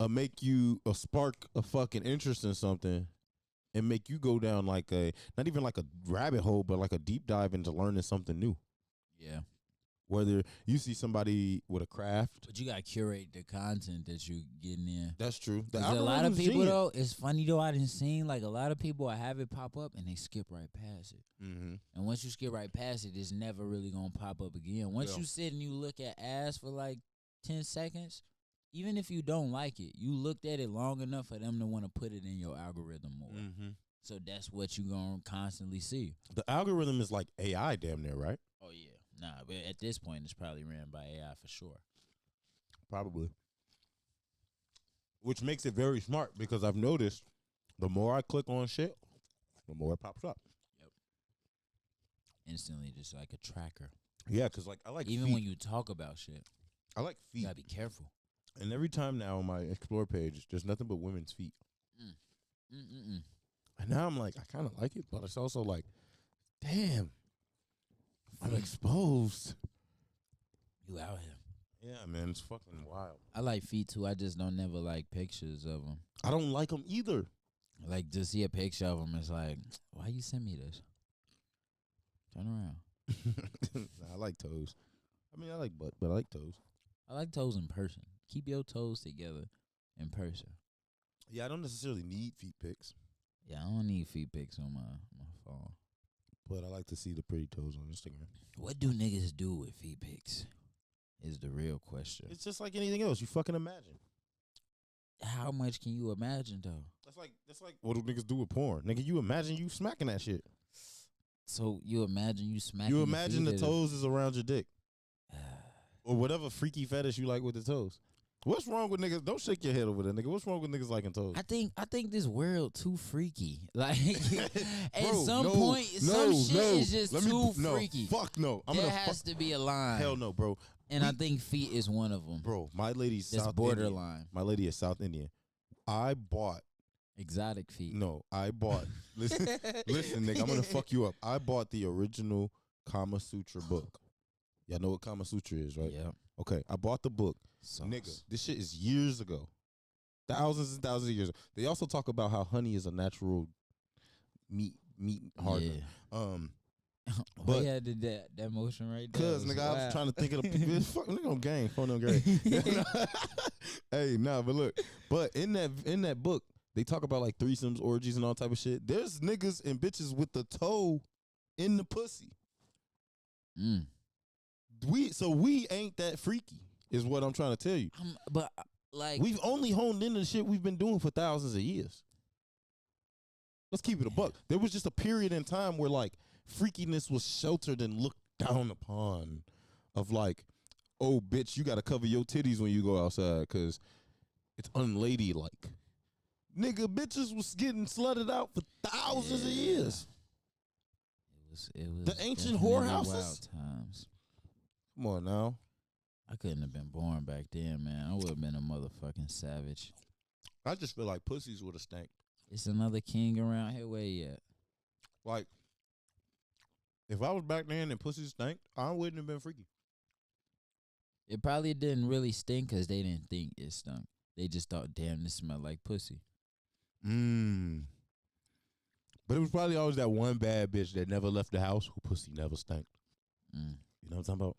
Speaker 1: make you spark a fucking interest in something. And make you go down like not even like a rabbit hole, but like a deep dive into learning something new.
Speaker 2: Yeah.
Speaker 1: Whether you see somebody with a craft.
Speaker 2: But you got to curate the content that you getting in.
Speaker 1: That's true.
Speaker 2: A lot of people, though, it's funny, though, I didn't see, like, a lot of people, I have it pop up, and they skip right past it.
Speaker 1: Mm-hmm.
Speaker 2: And once you skip right past it, it's never really going to pop up again. Once you sit and you look at ass for, like, 10 seconds, even if you don't like it, you looked at it long enough for them to want to put it in your algorithm more.
Speaker 1: Mm-hmm.
Speaker 2: So that's what you're going to constantly see.
Speaker 1: The algorithm is like AI damn near, right?
Speaker 2: Oh, yeah. Nah, but at this point, it's probably ran by AI for sure.
Speaker 1: Probably. Which makes it very smart because I've noticed the more I click on shit, the more it pops up.
Speaker 2: Yep. Instantly, just like a tracker.
Speaker 1: Yeah, because like I like
Speaker 2: even
Speaker 1: feet.
Speaker 2: When you talk about shit.
Speaker 1: I like feet.
Speaker 2: You gotta be careful.
Speaker 1: And every time now on my Explore page, there's nothing but women's feet. And now I'm like, I kind of like it, but it's also like, damn, I'm exposed.
Speaker 2: You out here.
Speaker 1: Yeah, man, it's fucking wild.
Speaker 2: I like feet too. I just don't never like pictures of them.
Speaker 1: I don't like them either.
Speaker 2: Like to see a picture of them, it's like, why you send me this? Turn around.
Speaker 1: Nah, I like toes. I mean, I like butt, but I like toes.
Speaker 2: I like toes in person. Keep your toes together in person.
Speaker 1: Yeah, I don't necessarily need feet pics.
Speaker 2: Yeah, I don't need feet pics on my phone.
Speaker 1: But I like to see the pretty toes on Instagram.
Speaker 2: What do niggas do with feet pics? Is the real question.
Speaker 1: It's just like anything else. You fucking imagine.
Speaker 2: How much can you imagine though?
Speaker 1: That's like what do niggas do with porn? Nigga, you imagine you smacking that shit.
Speaker 2: So you imagine you smacking.
Speaker 1: You imagine the toes is around your dick. Or whatever freaky fetish you like with the toes. What's wrong with niggas? Don't shake your head over there, nigga. What's wrong with niggas liking toes?
Speaker 2: I think this world too freaky. Like at some point, some shit is just too freaky.
Speaker 1: Fuck no.
Speaker 2: There has to be a line.
Speaker 1: Hell no, bro.
Speaker 2: And I think feet is one of them.
Speaker 1: Bro, my lady's
Speaker 2: That's
Speaker 1: South
Speaker 2: borderline.
Speaker 1: Indian. My lady is South Indian. I bought
Speaker 2: exotic feet.
Speaker 1: No, I bought. listen, nigga. I'm gonna fuck you up. I bought the original Kama Sutra book. Y'all know what Kama Sutra is, right?
Speaker 2: Yeah.
Speaker 1: Okay, I bought the book.
Speaker 2: Sauce.
Speaker 1: Nigga, this shit is years ago. Thousands and thousands of years ago. They also talk about how honey is a natural meat hardener.
Speaker 2: Yeah.
Speaker 1: But
Speaker 2: yeah, did that motion right there.
Speaker 1: Cause nigga, I was trying to think of the fuck nigga on game, phone on game. Hey, nah, but look, but in that book, they talk about like threesomes, orgies, and all type of shit. There's niggas and bitches with the toe in the pussy. We ain't that freaky, is what I'm trying to tell you.
Speaker 2: But like
Speaker 1: we've only honed into the shit we've been doing for thousands of years. Let's keep it a buck. There was just a period in time where like freakiness was sheltered and looked down upon. Of like, oh, bitch, you got to cover your titties when you go outside because it's unladylike. Nigga, bitches was getting slutted out for thousands of years.
Speaker 2: It was
Speaker 1: the ancient whorehouses.
Speaker 2: Wild times.
Speaker 1: Come on now.
Speaker 2: I couldn't have been born back then, man. I would have been a motherfucking savage.
Speaker 1: I just feel like pussies would have stank.
Speaker 2: It's another king around here. Where he at?
Speaker 1: Like, if I was back then and pussies stank, I wouldn't have been freaky.
Speaker 2: It probably didn't really stink because they didn't think it stunk. They just thought, damn, this smelled like pussy.
Speaker 1: But it was probably always that one bad bitch that never left the house who pussy never stank. You know what I'm talking about?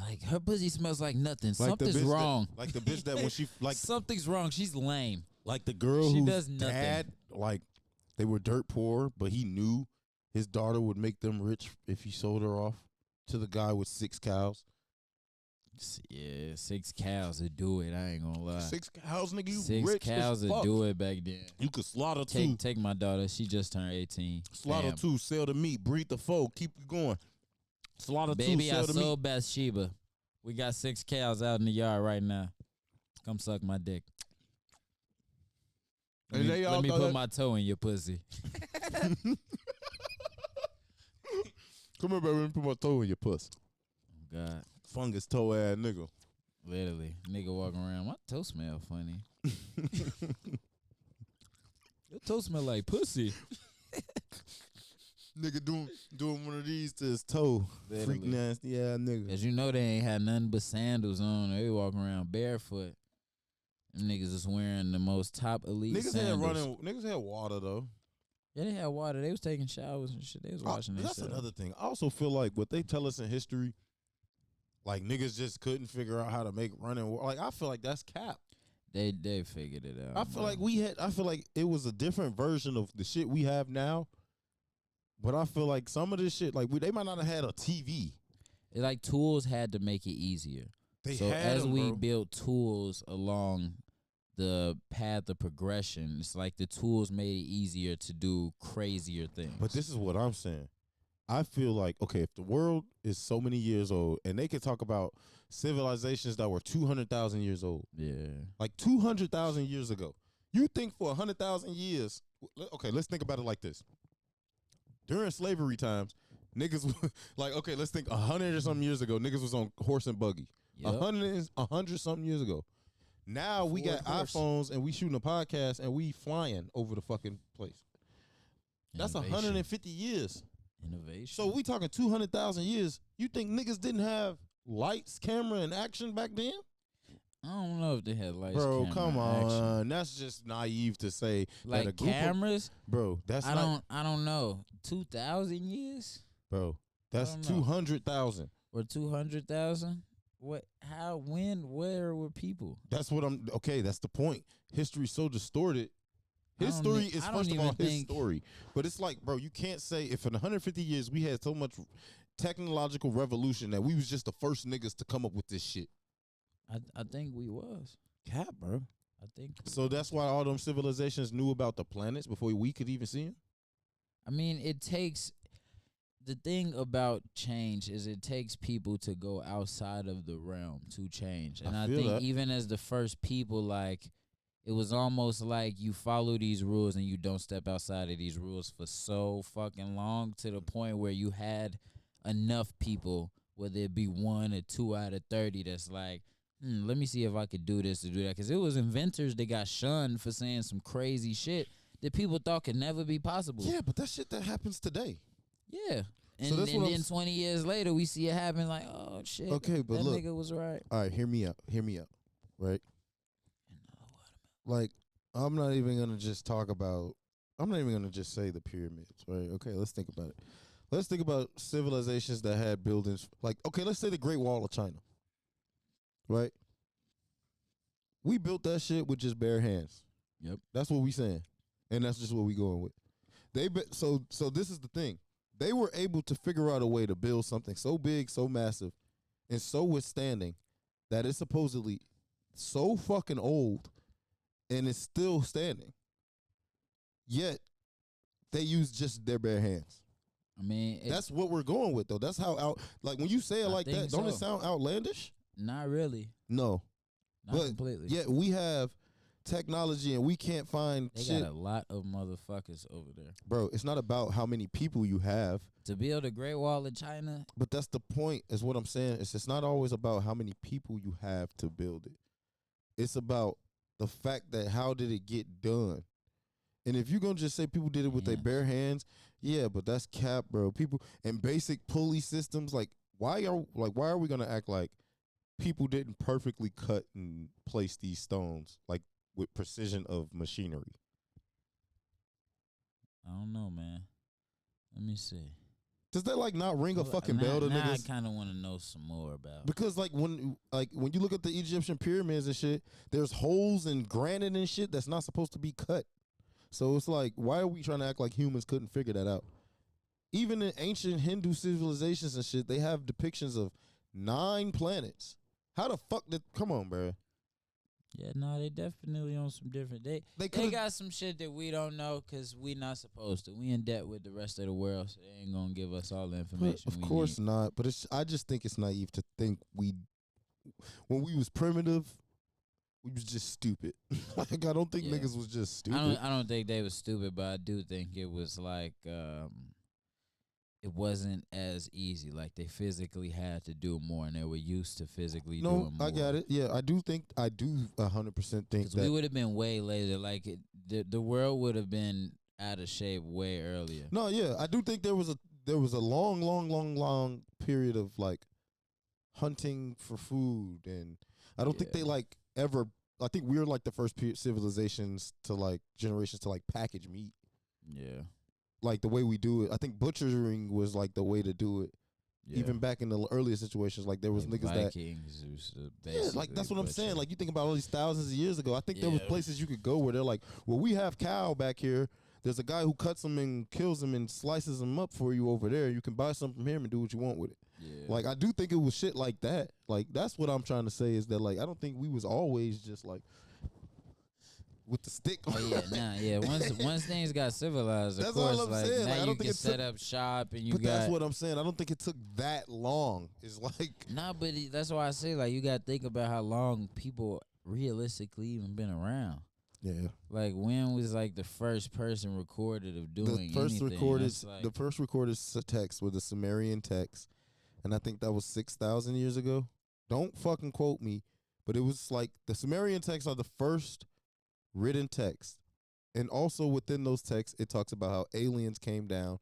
Speaker 2: Like, her pussy smells like nothing.
Speaker 1: Like
Speaker 2: something's wrong.
Speaker 1: Like the bitch that when she like
Speaker 2: something's wrong. She's lame.
Speaker 1: Like the girl
Speaker 2: she
Speaker 1: whose
Speaker 2: does nothing.
Speaker 1: dad, like, they were dirt poor, but he knew his daughter would make them rich if he sold her off to the guy with 6 cows.
Speaker 2: Yeah, 6 cows would do it. I ain't gonna lie.
Speaker 1: 6 cows, nigga. You
Speaker 2: 6
Speaker 1: rich
Speaker 2: cows
Speaker 1: as
Speaker 2: would
Speaker 1: fuck.
Speaker 2: do it back then.
Speaker 1: You could slaughter 2.
Speaker 2: Take my daughter. She just turned 18.
Speaker 1: Slaughter
Speaker 2: Bam.
Speaker 1: 2, sell the meat, breed the foe, keep you going. Slaughter 2,
Speaker 2: Baby,
Speaker 1: sell
Speaker 2: I
Speaker 1: the meat.
Speaker 2: sold Bathsheba. We got 6 cows out in the yard right now. Come suck my dick.
Speaker 1: And
Speaker 2: Let me put my toe in your pussy.
Speaker 1: Come here, baby. Let me put my toe in your puss.
Speaker 2: Oh, God.
Speaker 1: Fungus toe ass nigga.
Speaker 2: Literally. Nigga walking around. My toe smell funny. Your toe smell like pussy.
Speaker 1: Nigga doing one of these to his toe.
Speaker 2: Literally.
Speaker 1: Freak nasty ass nigga.
Speaker 2: Cause you know they ain't had nothing but sandals on. They walking around barefoot. Them niggas is wearing the most top elite sandals.
Speaker 1: Niggas had water though.
Speaker 2: Yeah, they had water. They was taking showers and shit. They was washing themselves.
Speaker 1: That's another thing. I also feel like what they tell us in history, like niggas just couldn't figure out how to make running water. Like I feel like that's cap.
Speaker 2: They figured it out.
Speaker 1: I feel like it was a different version of the shit we have now. But I feel like some of this shit, like they might not have had a TV.
Speaker 2: Like tools had to make it easier. As we built tools along the path of progression, it's like the tools made it easier to do crazier things.
Speaker 1: But this is what I'm saying. I feel like, okay, if the world is so many years old and they could talk about civilizations that were 200,000 years old.
Speaker 2: Yeah.
Speaker 1: Like 200,000 years ago. You think for 100,000 years, okay, let's think about it like this. During slavery times, niggas like, okay, let's think 100 or something years ago, niggas was on horse and buggy.
Speaker 2: Yep.
Speaker 1: 100 something years ago. Now we got iPhones and we shooting a podcast and we flying over the fucking place. That's 150 years.
Speaker 2: Innovation.
Speaker 1: So we talking 200,000 years. You think niggas didn't have lights, camera, and action back then?
Speaker 2: I don't know if they had lights.
Speaker 1: Bro,
Speaker 2: camera,
Speaker 1: come on.
Speaker 2: action.
Speaker 1: That's just naive to say.
Speaker 2: Like
Speaker 1: that a group
Speaker 2: cameras?
Speaker 1: Bro, that's
Speaker 2: I don't know. 2,000 years?
Speaker 1: Bro, that's 200,000.
Speaker 2: Or 200,000? What? How? When? Where were people?
Speaker 1: That's what okay, that's the point. History's so distorted. His story is, first of all, his story. But it's like, bro, you can't say if in 150 years we had so much technological revolution that we was just the first niggas to come up with this shit.
Speaker 2: I think we was.
Speaker 1: Cap, bro.
Speaker 2: I think.
Speaker 1: So that's why all them civilizations knew about the planets before we could even see them?
Speaker 2: I mean, it takes... The thing about change is it takes people to go outside of the realm to change. And I think that even as the first people, like, it was almost like you follow these rules and you don't step outside of these rules for so fucking long to the point where you had enough people, whether it be 1 or 2 out of 30, that's like, let me see if I could do this or do that. Because it was inventors that got shunned for saying some crazy shit that people thought could never be possible.
Speaker 1: Yeah, but that shit that happens today.
Speaker 2: Yeah. And then 20 years later, we see it happen like, oh, shit.
Speaker 1: Okay, but
Speaker 2: that
Speaker 1: look.
Speaker 2: nigga was right.
Speaker 1: All right, hear me out. Right? Like, I'm not even going to just say the pyramids, right? Okay, let's think about it. Let's think about civilizations that had buildings. Like, okay, let's say the Great Wall of China, right? We built that shit with just bare hands.
Speaker 2: Yep.
Speaker 1: That's what we saying. And that's just what we going with. So this is the thing. They were able to figure out a way to build something so big, so massive, and so withstanding that it's supposedly so fucking old and it's still standing. Yet, they use just their bare hands.
Speaker 2: I mean,
Speaker 1: that's what we're going with, though. That's how like when you say it like that, don't it sound outlandish?
Speaker 2: Not really.
Speaker 1: No.
Speaker 2: Not completely.
Speaker 1: Yeah, we have technology and we can't find
Speaker 2: They
Speaker 1: shit.
Speaker 2: got a lot of motherfuckers over there.
Speaker 1: Bro, it's not about how many people you have.
Speaker 2: To build a Great Wall in China.
Speaker 1: But that's the point, is what I'm saying. It's not always about how many people you have to build it. It's about the fact that how did it get done? And if you're going to just say people did it with their bare hands, yeah, but that's cap, bro. People and basic pulley systems, like why are we going to act like people didn't perfectly cut and place these stones like with precision of machinery?
Speaker 2: I don't know, man. Let me see.
Speaker 1: Does that like not ring a fucking bell to niggas?
Speaker 2: I kind of want to know some more about.
Speaker 1: Because like when you look at the Egyptian pyramids and shit, there's holes in granite and shit that's not supposed to be cut. So it's like, why are we trying to act like humans couldn't figure that out? Even in ancient Hindu civilizations and shit, they have depictions of 9 planets. How the fuck did? Come on, bro.
Speaker 2: Yeah, no, they definitely on some different. They got some shit that we don't know because we not supposed to. We in debt with the rest of the world, so they ain't gonna give us all the information.
Speaker 1: Of course not. But I just think it's naive to think when we was primitive, we was just stupid. Like I don't think niggas was just stupid.
Speaker 2: I don't think they was stupid, but I do think it was like it wasn't as easy. Like they physically had to do more, and they were used to physically doing more.
Speaker 1: I got it. Yeah, I do 100% think that
Speaker 2: we would have been way later. Like the world would have been out of shape way earlier.
Speaker 1: No, yeah, I do think there was a long period of like hunting for food, and I don't think they like ever. I think we're like the first civilizations to like generations to like package meat.
Speaker 2: Yeah.
Speaker 1: Like the way we do it. I think butchering was like the way to do it. Yeah. Even back in the earlier situations, like there was niggas
Speaker 2: Vikings
Speaker 1: like that's what I'm saying. Like you think about all these thousands of years ago, I think there was places you could go where they're like, well, we have cow back here. There's a guy who cuts them and kills them and slices them up for you over there. You can buy some from him and do what you want with it. Yeah. Like I do think it was shit like that. Like that's what I'm trying to say is that like I don't think we was always just like with the stick.
Speaker 2: Once things got civilized, of course, all I'm like saying. Now like, you can set up shop and you got.
Speaker 1: That's what I'm saying. I don't think it took that long. It's like
Speaker 2: but that's why I say like you got to think about how long people realistically even been around.
Speaker 1: Yeah.
Speaker 2: Like when was like the first person recorded of doing
Speaker 1: the first
Speaker 2: anything?
Speaker 1: The first recorded text was the Sumerian text, and I think that was 6,000 years ago. Don't fucking quote me, but it was like the Sumerian texts are the first written text, and also within those texts it talks about how aliens came down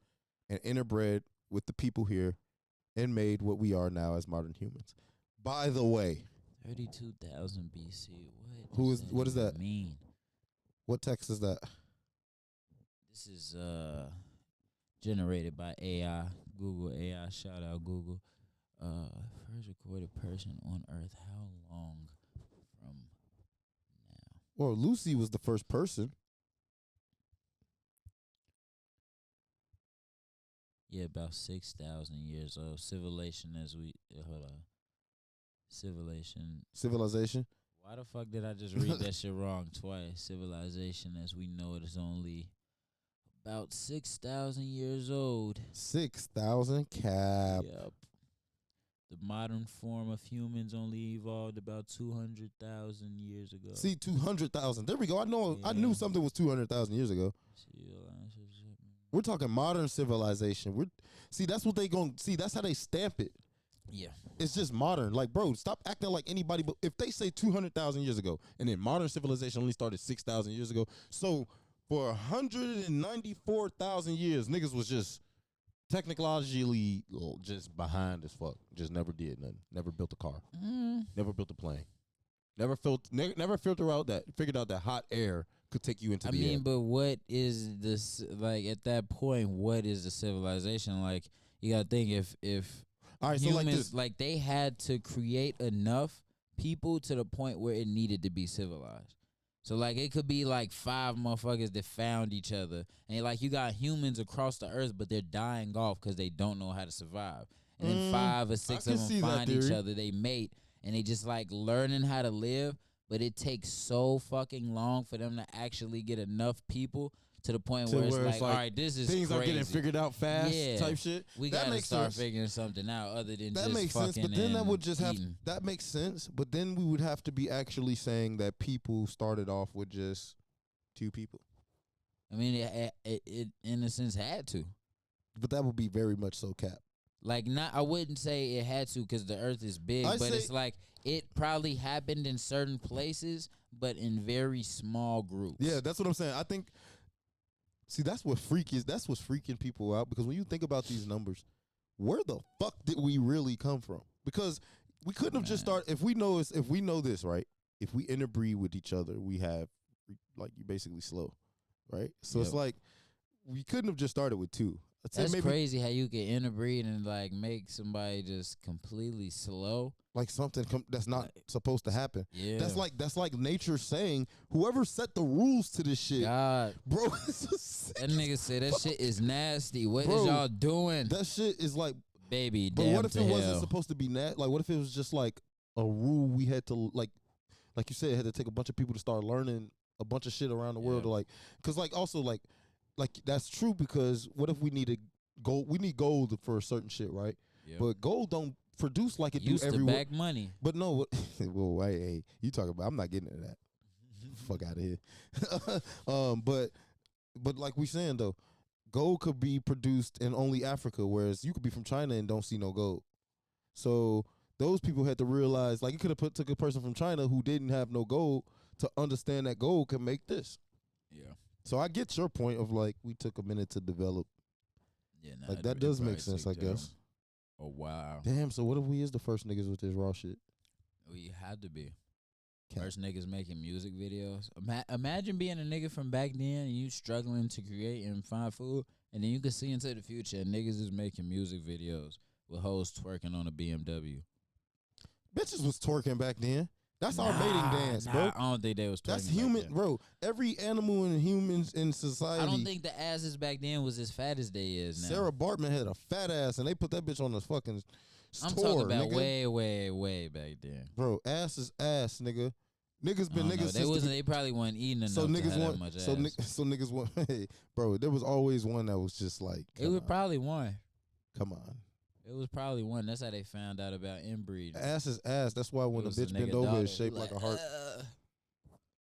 Speaker 1: and interbred with the people here and made what we are now as modern humans. By the way,
Speaker 2: 32,000 BC.
Speaker 1: What does that
Speaker 2: mean?
Speaker 1: What text is that?
Speaker 2: This is generated by AI. Google AI. Shout out Google. First recorded person on Earth. How long from now?
Speaker 1: Well, Lucy was the first person.
Speaker 2: Yeah, about 6,000 years old. Civilization. Why the fuck did I just read that shit wrong twice? Civilization as we know it is only about 6,000 years old.
Speaker 1: 6,000 cap.
Speaker 2: Yep. The modern form of humans only evolved about 200,000 years ago.
Speaker 1: See, 200,000. There we go. I knew something was 200,000 years ago. We're talking modern civilization. That's what they going to see. That's how they stamp it.
Speaker 2: Yeah.
Speaker 1: It's just modern. Like, bro, stop acting like anybody. But if they say 200,000 years ago, and then modern civilization only started 6,000 years ago, so for 194,000 years, niggas was just technologically just behind as fuck. Just never did nothing. Never built a car. Never built a plane. Never figured out that hot air could take you into the air.
Speaker 2: I mean, but what is this, like, at that point, what is the civilization? Like, you gotta think if all right, humans, so like they had to create enough people to the point where it needed to be civilized. So like it could be like 5 motherfuckers that found each other, and like you got humans across the earth, but they're dying off because they don't know how to survive. And then 5 or 6 of them find each other, they mate, and they just like learning how to live. But it takes so fucking long for them to actually get enough people to the point where it's like, all right, this is
Speaker 1: things
Speaker 2: crazy.
Speaker 1: are getting figured out fast, type shit.
Speaker 2: We gotta start figuring something out other than
Speaker 1: that
Speaker 2: just
Speaker 1: makes sense. But then that would just
Speaker 2: eating.
Speaker 1: that makes sense. But then we would have to be actually saying that people started off with just 2 people.
Speaker 2: I mean, it in a sense had to.
Speaker 1: But that would be very much so cap.
Speaker 2: Like, I wouldn't say it had to because the earth is big, but it's like it probably happened in certain places, but in very small groups.
Speaker 1: Yeah, that's what I'm saying. I think, see, that's what freak is. That's what's freaking people out, because when you think about these numbers, where the fuck did we really come from? Because we couldn't have just started. If we know this, right? If we interbreed with each other, we have, like, you basically slow, right? So it's like we couldn't have just started with 2.
Speaker 2: That's crazy how you can interbreed and like make somebody just completely slow,
Speaker 1: like something that's not supposed to happen.
Speaker 2: Yeah,
Speaker 1: that's like nature saying, whoever set the rules to this shit,
Speaker 2: God,
Speaker 1: bro.
Speaker 2: That nigga said that shit is nasty. What is y'all doing?
Speaker 1: That shit is like,
Speaker 2: baby.
Speaker 1: But what if it wasn't supposed to be like? What if it was just like a rule we had to like you said, it had to take a bunch of people to start learning a bunch of shit around the world to like, because like also like that's true, because what if we needed gold? We need gold for a certain shit, right? Yep. But gold don't produce like it
Speaker 2: used
Speaker 1: do everywhere.
Speaker 2: To back money.
Speaker 1: But no, well, hey, you talking about? I'm not getting into that. Fuck out of here. But like we saying though, gold could be produced in only Africa, whereas you could be from China and don't see no gold. So those people had to realize, like, it could have took a person from China who didn't have no gold to understand that gold can make this. Yeah. So I get your point of like we took a minute to develop. Yeah, like that does make sense, I guess.
Speaker 2: Oh wow.
Speaker 1: Damn. So what if we is the first niggas with this raw shit?
Speaker 2: We had to be. First niggas making music videos. Imagine being a nigga from back then and you struggling to create and find food, and then you can see into the future and niggas is making music videos with hoes twerking on a BMW.
Speaker 1: Bitches was twerking back then. That's our mating dance, bro.
Speaker 2: I don't think they was twerking.
Speaker 1: That's human, bro. Every animal and humans in society.
Speaker 2: I don't think the asses back then was as fat as they is now.
Speaker 1: Sarah Bartman had a fat ass, and they put that bitch on the fucking store.
Speaker 2: I'm talking about nigga. way back then.
Speaker 1: Bro, ass is ass, nigga. Niggas been niggas.
Speaker 2: They probably weren't eating enough. So niggas want that much ass.
Speaker 1: So niggas want. Hey, bro, there was always one that was just like.
Speaker 2: It was probably one.
Speaker 1: Come on.
Speaker 2: It was probably one. That's how they found out about inbreeding.
Speaker 1: Ass is ass. That's why when a bitch bend over, it's shaped like a heart.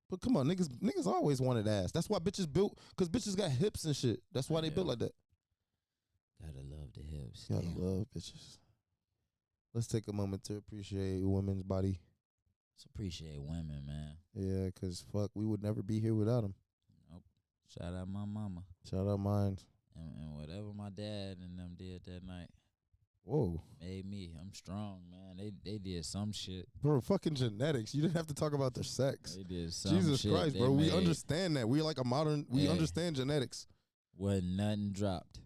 Speaker 1: But come on, niggas always wanted ass. That's why bitches built, because bitches got hips and shit. That's why they built like that.
Speaker 2: Gotta love the hips.
Speaker 1: Gotta love bitches. Let's take a moment to appreciate women's body.
Speaker 2: Let's appreciate women, man.
Speaker 1: Yeah, because fuck, we would never be here without them.
Speaker 2: Nope. Shout out my mama.
Speaker 1: Shout out mine.
Speaker 2: And whatever my dad and them did that night.
Speaker 1: Whoa.
Speaker 2: Made me. I'm strong, man. They did some shit.
Speaker 1: Bro, fucking genetics. You didn't have to talk about their sex.
Speaker 2: They did some
Speaker 1: Jesus
Speaker 2: shit.
Speaker 1: Christ, bro. We understand that. We're like a modern, we understand genetics.
Speaker 2: Wasn't nothing dropped.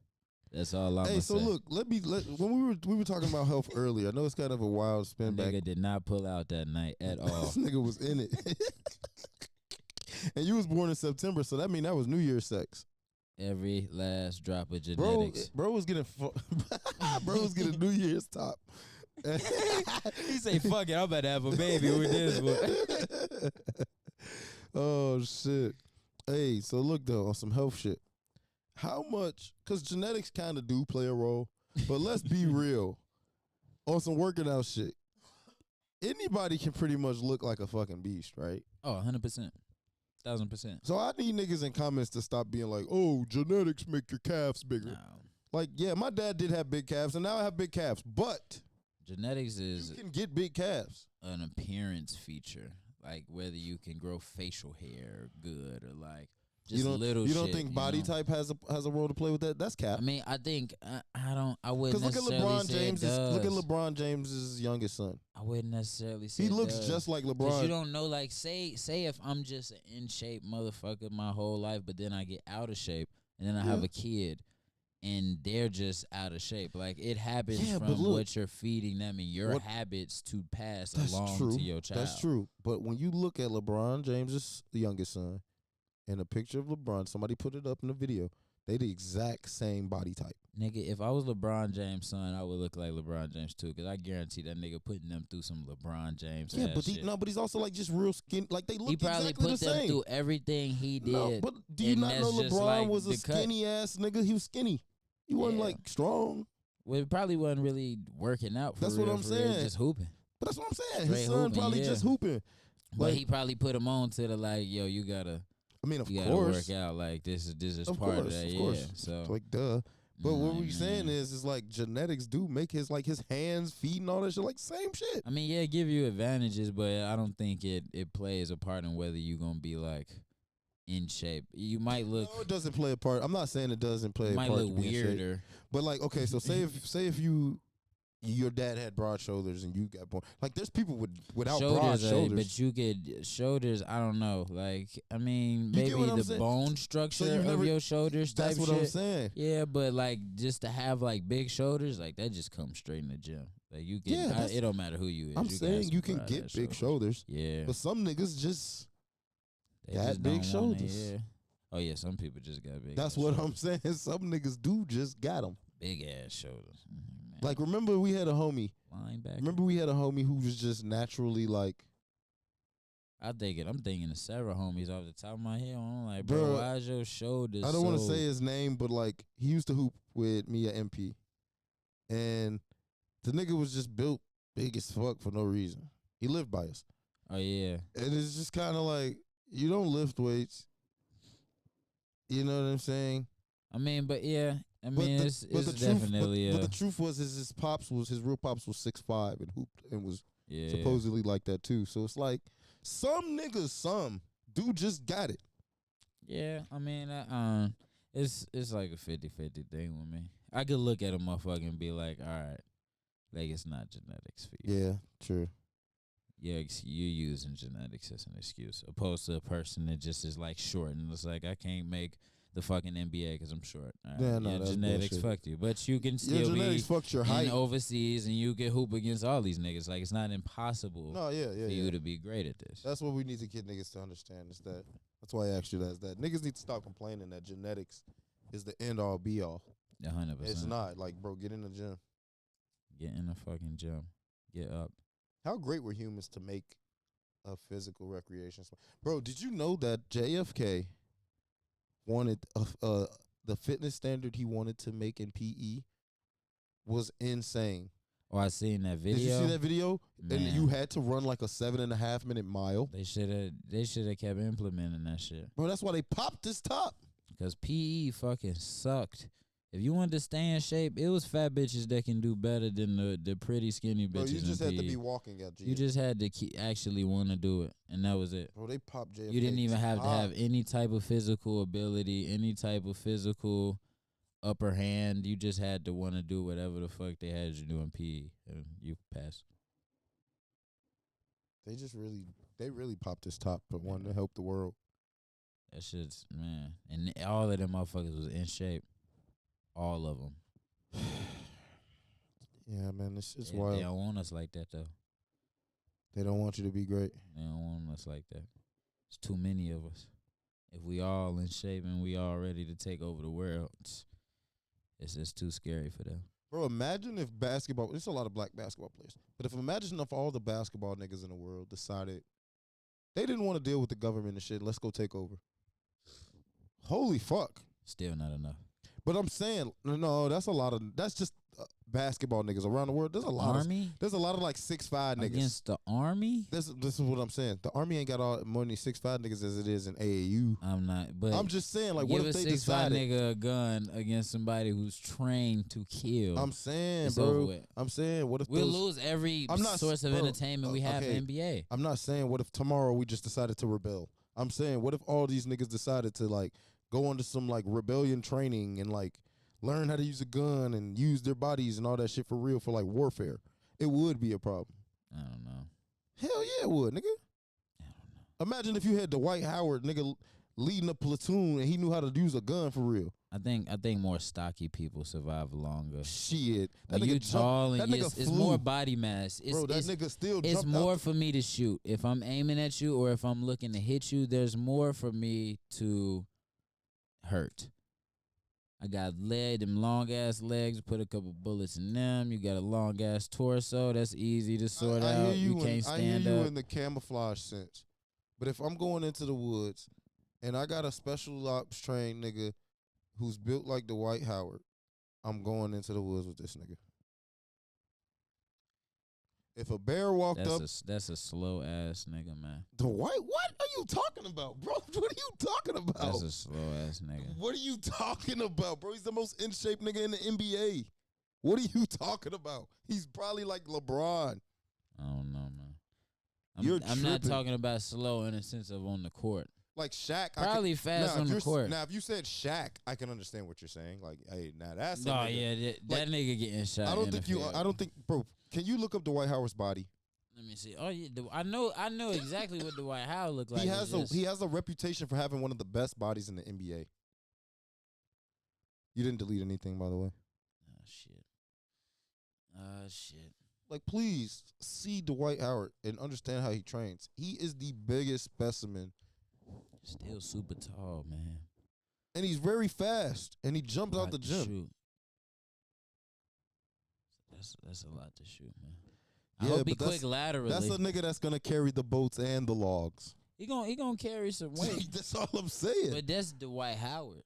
Speaker 2: That's all I'm saying. Hey,
Speaker 1: so look, when we were talking about health earlier, I know it's kind of a wild spin back.
Speaker 2: Nigga did not pull out that night at all.
Speaker 1: This nigga was in it. And you was born in September, so that mean that was New Year's sex.
Speaker 2: Every last drop of genetics.
Speaker 1: Bro was getting New Year's top.
Speaker 2: He say, fuck it, I'm about to have a baby with this one.
Speaker 1: Oh, shit. Hey, so look, though, on some health shit. How much, because genetics kind of do play a role, but let's be real. On some working out shit, anybody can pretty much look like a fucking beast, right?
Speaker 2: Oh, 100%. 1,000%.
Speaker 1: So I need niggas in comments to stop being like, oh, genetics make your calves bigger. No. Like, yeah, my dad did have big calves, and now I have big calves, but
Speaker 2: genetics is,
Speaker 1: you can get big calves.
Speaker 2: An appearance feature, like whether you can grow facial hair good or like just little shit.
Speaker 1: You don't think body type has a role to play with that? That's cap.
Speaker 2: I mean, I think I wouldn't necessarily say it does.
Speaker 1: Look at LeBron James's youngest son.
Speaker 2: I wouldn't necessarily say
Speaker 1: he looks just like LeBron.
Speaker 2: You don't know, like say if I'm just an in shape motherfucker my whole life, but then I get out of shape and then I have a kid and they're just out of shape. Like it happens from what you're feeding them and your habits to pass along to your child.
Speaker 1: That's true. But when you look at LeBron James's youngest son, and a picture of LeBron, somebody put it up in the video. They the exact same body type.
Speaker 2: Nigga, if I was LeBron James' son, I would look like LeBron James too, because I guarantee that nigga putting them through some LeBron James.
Speaker 1: Yeah, but
Speaker 2: shit.
Speaker 1: but he's also like just real skinny. Like they look exactly the same.
Speaker 2: He probably put them through everything he did.
Speaker 1: No, but do you not know LeBron was a skinny ass nigga? He was skinny. He wasn't like strong.
Speaker 2: Well, it probably wasn't really working out.
Speaker 1: That's what I'm saying.
Speaker 2: Just hooping.
Speaker 1: But that's what I'm saying. His son probably just hooping.
Speaker 2: But he probably put him on to the like, yo, you gotta.
Speaker 1: I mean, of
Speaker 2: you
Speaker 1: course,
Speaker 2: gotta work out. Like this is part of that.
Speaker 1: Of
Speaker 2: yeah.
Speaker 1: course.
Speaker 2: So
Speaker 1: like duh. But what we're saying is like genetics do make his hands, feet, and all that shit like same shit.
Speaker 2: I mean, yeah, it give you advantages, but I don't think it plays a part in whether you're gonna be like in shape. You might look.
Speaker 1: No, it doesn't play a part. I'm not saying it doesn't play a part.
Speaker 2: Might look weirder.
Speaker 1: But like, okay, so say if your dad had broad shoulders and you got born. Like, there's people without broad shoulders.
Speaker 2: But you get shoulders, I don't know. Like, I mean, maybe the bone structure of your shoulders type shit.
Speaker 1: That's what I'm saying.
Speaker 2: Yeah, but, like, just to have, like, big shoulders, like, that just comes straight in the gym. Like, you can, it don't matter who you is.
Speaker 1: I'm saying you can get big shoulders.
Speaker 2: Yeah.
Speaker 1: But some niggas just got big shoulders.
Speaker 2: Oh, yeah, some people just got big.
Speaker 1: That's what I'm saying. Some niggas do just got them.
Speaker 2: Big ass shoulders.
Speaker 1: Like, remember we had a homie.
Speaker 2: Linebacker.
Speaker 1: Remember we had a homie who was just naturally like.
Speaker 2: I'm thinking of several homies off the top of my head. I'm like, bro, why is your shoulders?
Speaker 1: I don't want to say his name, but like he used to hoop with me at MP, and the nigga was just built big as fuck for no reason. He lived by us.
Speaker 2: Oh yeah.
Speaker 1: And it's just kind of like you don't lift weights. You know what I'm saying?
Speaker 2: I mean, but yeah. I mean, it's definitely.
Speaker 1: But the truth was, his real pops was 6'5" and hooped and was supposedly like that too. So it's like some niggas, dude just got it.
Speaker 2: Yeah, I mean, it's like a 50-50 thing with me. I could look at a motherfucker and be like, all right, like it's not genetics for you.
Speaker 1: Yeah, true.
Speaker 2: Yeah, you're using genetics as an excuse, opposed to a person that just is like short and it's like I can't make the fucking NBA because I'm short. Right.
Speaker 1: Yeah, no, that's
Speaker 2: genetics
Speaker 1: bullshit.
Speaker 2: Fucked you, but you can still
Speaker 1: genetics fucked your height
Speaker 2: overseas, and you can hoop against all these niggas. Like it's not impossible.
Speaker 1: No, for
Speaker 2: you to be great at this.
Speaker 1: That's what we need to get niggas to understand. Is that that's why I asked you that niggas need to stop complaining that genetics is the end all be all.
Speaker 2: 100%.
Speaker 1: It's not. Like, bro, get in the gym.
Speaker 2: Get in the fucking gym. Get up.
Speaker 1: How great were humans to make a physical recreation? Bro, did you know that JFK wanted the fitness standard he wanted to make in PE was insane.
Speaker 2: Oh, I seen that video.
Speaker 1: Did you see that video?
Speaker 2: Man.
Speaker 1: And you had to run like a 7.5 minute mile.
Speaker 2: They should have kept implementing that shit.
Speaker 1: Bro, that's why they popped this top.
Speaker 2: Because PE fucking sucked. If you wanted to stay in shape, it was fat bitches that can do better than the pretty skinny bitches. Bro,
Speaker 1: you just had to be walking at
Speaker 2: You just had to actually want to do it, and that was it.
Speaker 1: Bro, they popped JFK.
Speaker 2: You didn't even have to have any type of physical ability, any type of physical upper hand. You just had to want to do whatever the fuck they had you do in PE, and you passed.
Speaker 1: They really popped this top, but wanted to help the world.
Speaker 2: That shit's, man. And all of them motherfuckers was in shape. All of them.
Speaker 1: Yeah, man, it's just wild.
Speaker 2: They don't want us like that, though.
Speaker 1: They don't want you to be great.
Speaker 2: They don't want us like that. It's too many of us. If we all in shape and we all ready to take over the world, it's just too scary for them.
Speaker 1: Bro, imagine if basketball, there's a lot of black basketball players, but imagine if all the basketball niggas in the world decided they didn't want to deal with the government and shit, let's go take over. Holy fuck.
Speaker 2: Still not enough.
Speaker 1: But I'm saying, no, that's just basketball niggas around the world. There's a lot of like 6'5" niggas.
Speaker 2: Against the Army?
Speaker 1: This is what I'm saying. The Army ain't got all money 6'5" niggas as it is in AAU.
Speaker 2: I'm not, but
Speaker 1: I'm just saying, like, what if they decided?
Speaker 2: Give a 6'5" nigga a gun against somebody who's trained to kill.
Speaker 1: I'm saying,
Speaker 2: bro.
Speaker 1: I'm saying, what if
Speaker 2: we'll lose every source of entertainment we have in NBA?
Speaker 1: I'm not saying what if tomorrow we just decided to rebel. I'm saying, what if all these niggas decided to like go into some like rebellion training and like learn how to use a gun and use their bodies and all that shit for real for like warfare? It would be a problem.
Speaker 2: I don't know.
Speaker 1: Hell yeah, it would, nigga.
Speaker 2: I don't know.
Speaker 1: Imagine if you had Dwight Howard, nigga, leading a platoon and he knew how to use a gun for real.
Speaker 2: I think more stocky people survive longer.
Speaker 1: Shit,
Speaker 2: that nigga you tall and it's more body mass.
Speaker 1: Bro, that nigga still.
Speaker 2: It's more for me to shoot. If I'm aiming at you or if I'm looking to hit you, there's more for me to hurt. I got them long ass legs. Put a couple bullets in them. You got a long ass torso. That's easy to sort out. You can't stand
Speaker 1: up. I hear you
Speaker 2: up.
Speaker 1: in the camouflage sense, but if I'm going into the woods and I got a special ops trained nigga who's built like Dwight Howard, I'm going into the woods with this nigga. If a bear walked up,
Speaker 2: that's a slow ass nigga, man.
Speaker 1: Dwight, what are you talking about, bro? What are you talking about?
Speaker 2: That's a slow ass nigga.
Speaker 1: What are you talking about, bro? He's the most in shape nigga in the NBA. What are you talking about? He's probably like LeBron.
Speaker 2: I don't know, man. I'm not talking about slow in the sense of on the court.
Speaker 1: Like Shaq.
Speaker 2: Probably fast on the court.
Speaker 1: Now, if you said Shaq, I can understand what you're saying. Like, hey, now that's
Speaker 2: no, yeah, that nigga getting shot. I don't think,
Speaker 1: bro. Can you look up Dwight Howard's body?
Speaker 2: Let me see. Oh yeah, I know exactly what Dwight Howard looked like.
Speaker 1: He has a reputation for having one of the best bodies in the NBA. You didn't delete anything, by the way.
Speaker 2: Shit.
Speaker 1: Like, please see Dwight Howard and understand how he trains. He is the biggest specimen.
Speaker 2: Still super tall, man.
Speaker 1: And he's very fast. And he jumps out the gym.
Speaker 2: Shoot. That's a lot to shoot, man. I hope he quick laterally.
Speaker 1: That's a nigga that's gonna carry the boats and the logs.
Speaker 2: He gonna carry some weight.
Speaker 1: That's all I'm saying.
Speaker 2: But that's Dwight Howard.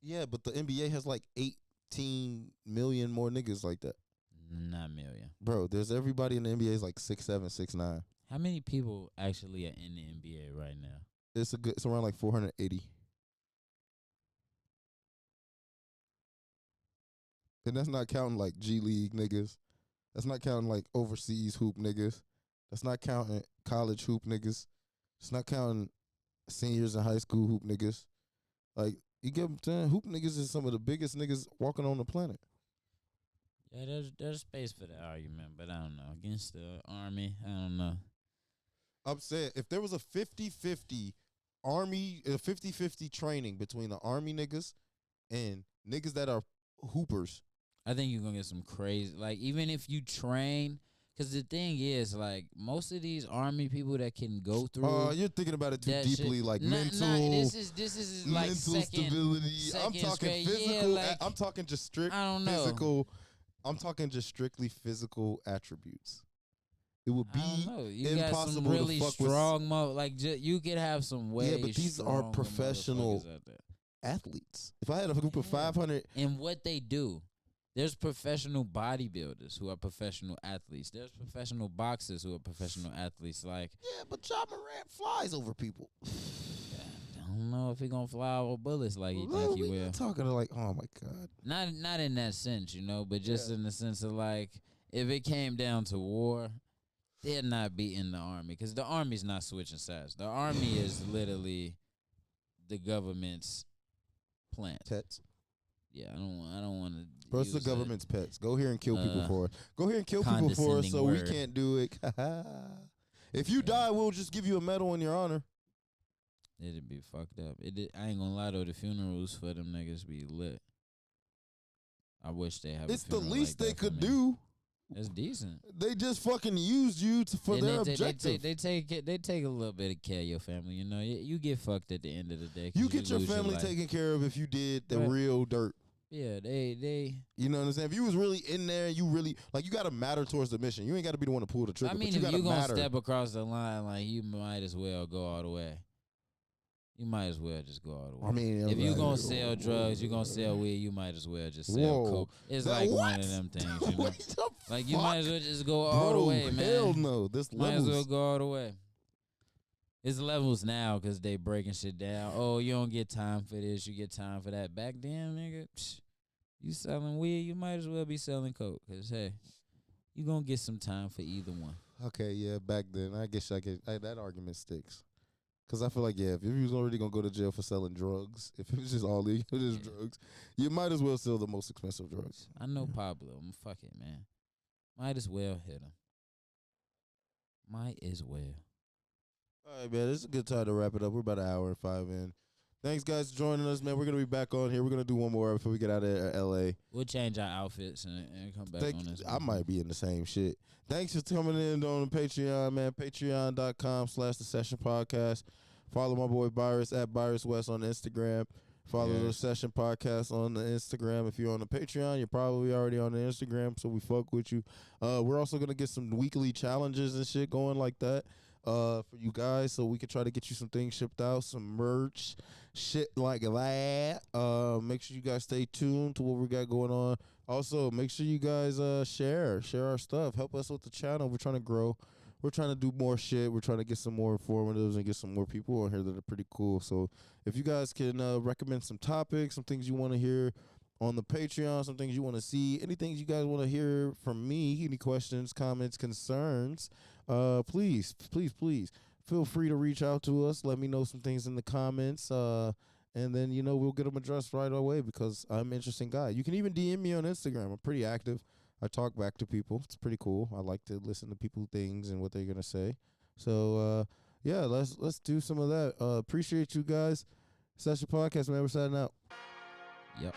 Speaker 1: Yeah, but the NBA has like 18 million more niggas like that.
Speaker 2: Not million.
Speaker 1: Bro, there's everybody in the NBA is like 6'7", 6'9".
Speaker 2: How many people actually are in the NBA right now?
Speaker 1: It's around like 480. And that's not counting like G League niggas. That's not counting like overseas hoop niggas. That's not counting college hoop niggas. It's not counting seniors in high school hoop niggas. Like, you get what I'm saying? Hoop niggas is some of the biggest niggas walking on the planet.
Speaker 2: Yeah, there's space for the argument, but I don't know. Against the Army, I don't know.
Speaker 1: I'm saying, if there was a 50-50 Army, a 50-50 training between the Army niggas and niggas that are hoopers,
Speaker 2: I think you're going to get some crazy, like, even if you train, because the thing is, like, most of these Army people that can go through.
Speaker 1: You're thinking about it too deeply,
Speaker 2: shit.
Speaker 1: like mental.
Speaker 2: This is like
Speaker 1: mental stability. I'm talking physical. Yeah, like, I'm talking just strict physical. I'm talking just strictly physical attributes. It would be
Speaker 2: you
Speaker 1: impossible
Speaker 2: got some really
Speaker 1: to fuck
Speaker 2: strong like you could have some way.
Speaker 1: Yeah, but these are professional athletes. If I had a group of 500,
Speaker 2: and what they do. There's professional bodybuilders who are professional athletes. There's professional boxers who are professional athletes. Like,
Speaker 1: yeah, but Ja Morant flies over people.
Speaker 2: I don't know if he gonna fly over bullets like he think he will.
Speaker 1: Talking to like, oh my god.
Speaker 2: Not in that sense, but just in the sense of like, if it came down to war, they'd not be in the Army because the Army's not switching sides. The Army is literally the government's plant.
Speaker 1: Pets.
Speaker 2: Yeah, I don't want to.
Speaker 1: Bro, it's the government's pets. Go here and kill people for us. Go here and kill people for us so we can't do it. If you die, we'll just give you a medal in your honor.
Speaker 2: It'd be fucked up. I ain't gonna lie though, the funerals for them niggas be lit. I wish they have.
Speaker 1: It's the least they could do.
Speaker 2: That's decent.
Speaker 1: They just fucking used you for their objective.
Speaker 2: They take a little bit of care of your family. You get fucked at the end of the day.
Speaker 1: You get your family taken care of if you did the real dirt.
Speaker 2: Yeah, they.
Speaker 1: You know what I'm saying? If you was really in there, you really you got to matter towards the mission. You ain't got to be the one to pull the trigger.
Speaker 2: I mean,
Speaker 1: but you
Speaker 2: if you gonna step across the line, like you might as well go all the way. You might as well just go all the way.
Speaker 1: I mean,
Speaker 2: if you gonna sell drugs, you gonna sell weed, you might as well just sell coke. It's like one of them things, Like you might as well just go all the way, man.
Speaker 1: Hell no, might
Speaker 2: as well go all the way. It's levels now because they breaking shit down. Oh, you don't get time for this, you get time for that. Back then, nigga, you selling weed, you might as well be selling coke. Cause hey, you gonna get some time for either one.
Speaker 1: Okay, yeah, back then I guess that argument sticks. Cause I feel like if you was already gonna go to jail for selling drugs, if it was just all legal, drugs, you might as well sell the most expensive drugs.
Speaker 2: I know Pablo. Fuck it, man. Might as well hit him. Might as well.
Speaker 1: All right, man. This is a good time to wrap it up. We're about an hour and 5 in. Thanks, guys, for joining us, man. We're gonna be back on here. We're gonna do one more before we get out of LA.
Speaker 2: We'll change our outfits and come back on this.
Speaker 1: I might be in the same shit. Thanks for coming in on Patreon, man. Patreon.com/The Session Podcast. Follow my boy Byrus at Byrus West on Instagram. Follow the Session Podcast on the Instagram. If you're on the Patreon, you're probably already on the Instagram, so we fuck with you. We're also going to get some weekly challenges and shit going like that for you guys, so we can try to get you some things shipped out, some merch, shit like that. Make sure you guys stay tuned to what we got going on. Also, make sure you guys share our stuff. Help us with the channel. We're trying to grow. We're trying to do more shit. We're trying to get some more informatives and get some more people on here that are pretty cool. So if you guys can recommend some topics, some things you want to hear on the Patreon, some things you want to see, anything you guys want to hear from me, any questions, comments, concerns, please feel free to reach out to us. Let me know some things in the comments. And then, we'll get them addressed right away because I'm an interesting guy. You can even DM me on Instagram. I'm pretty active. I talk back to people. It's pretty cool. I like to listen to people's things and what they're gonna say. So yeah, let's do some of that. Appreciate you guys. Session Podcast, man. We're signing out.
Speaker 2: Yep.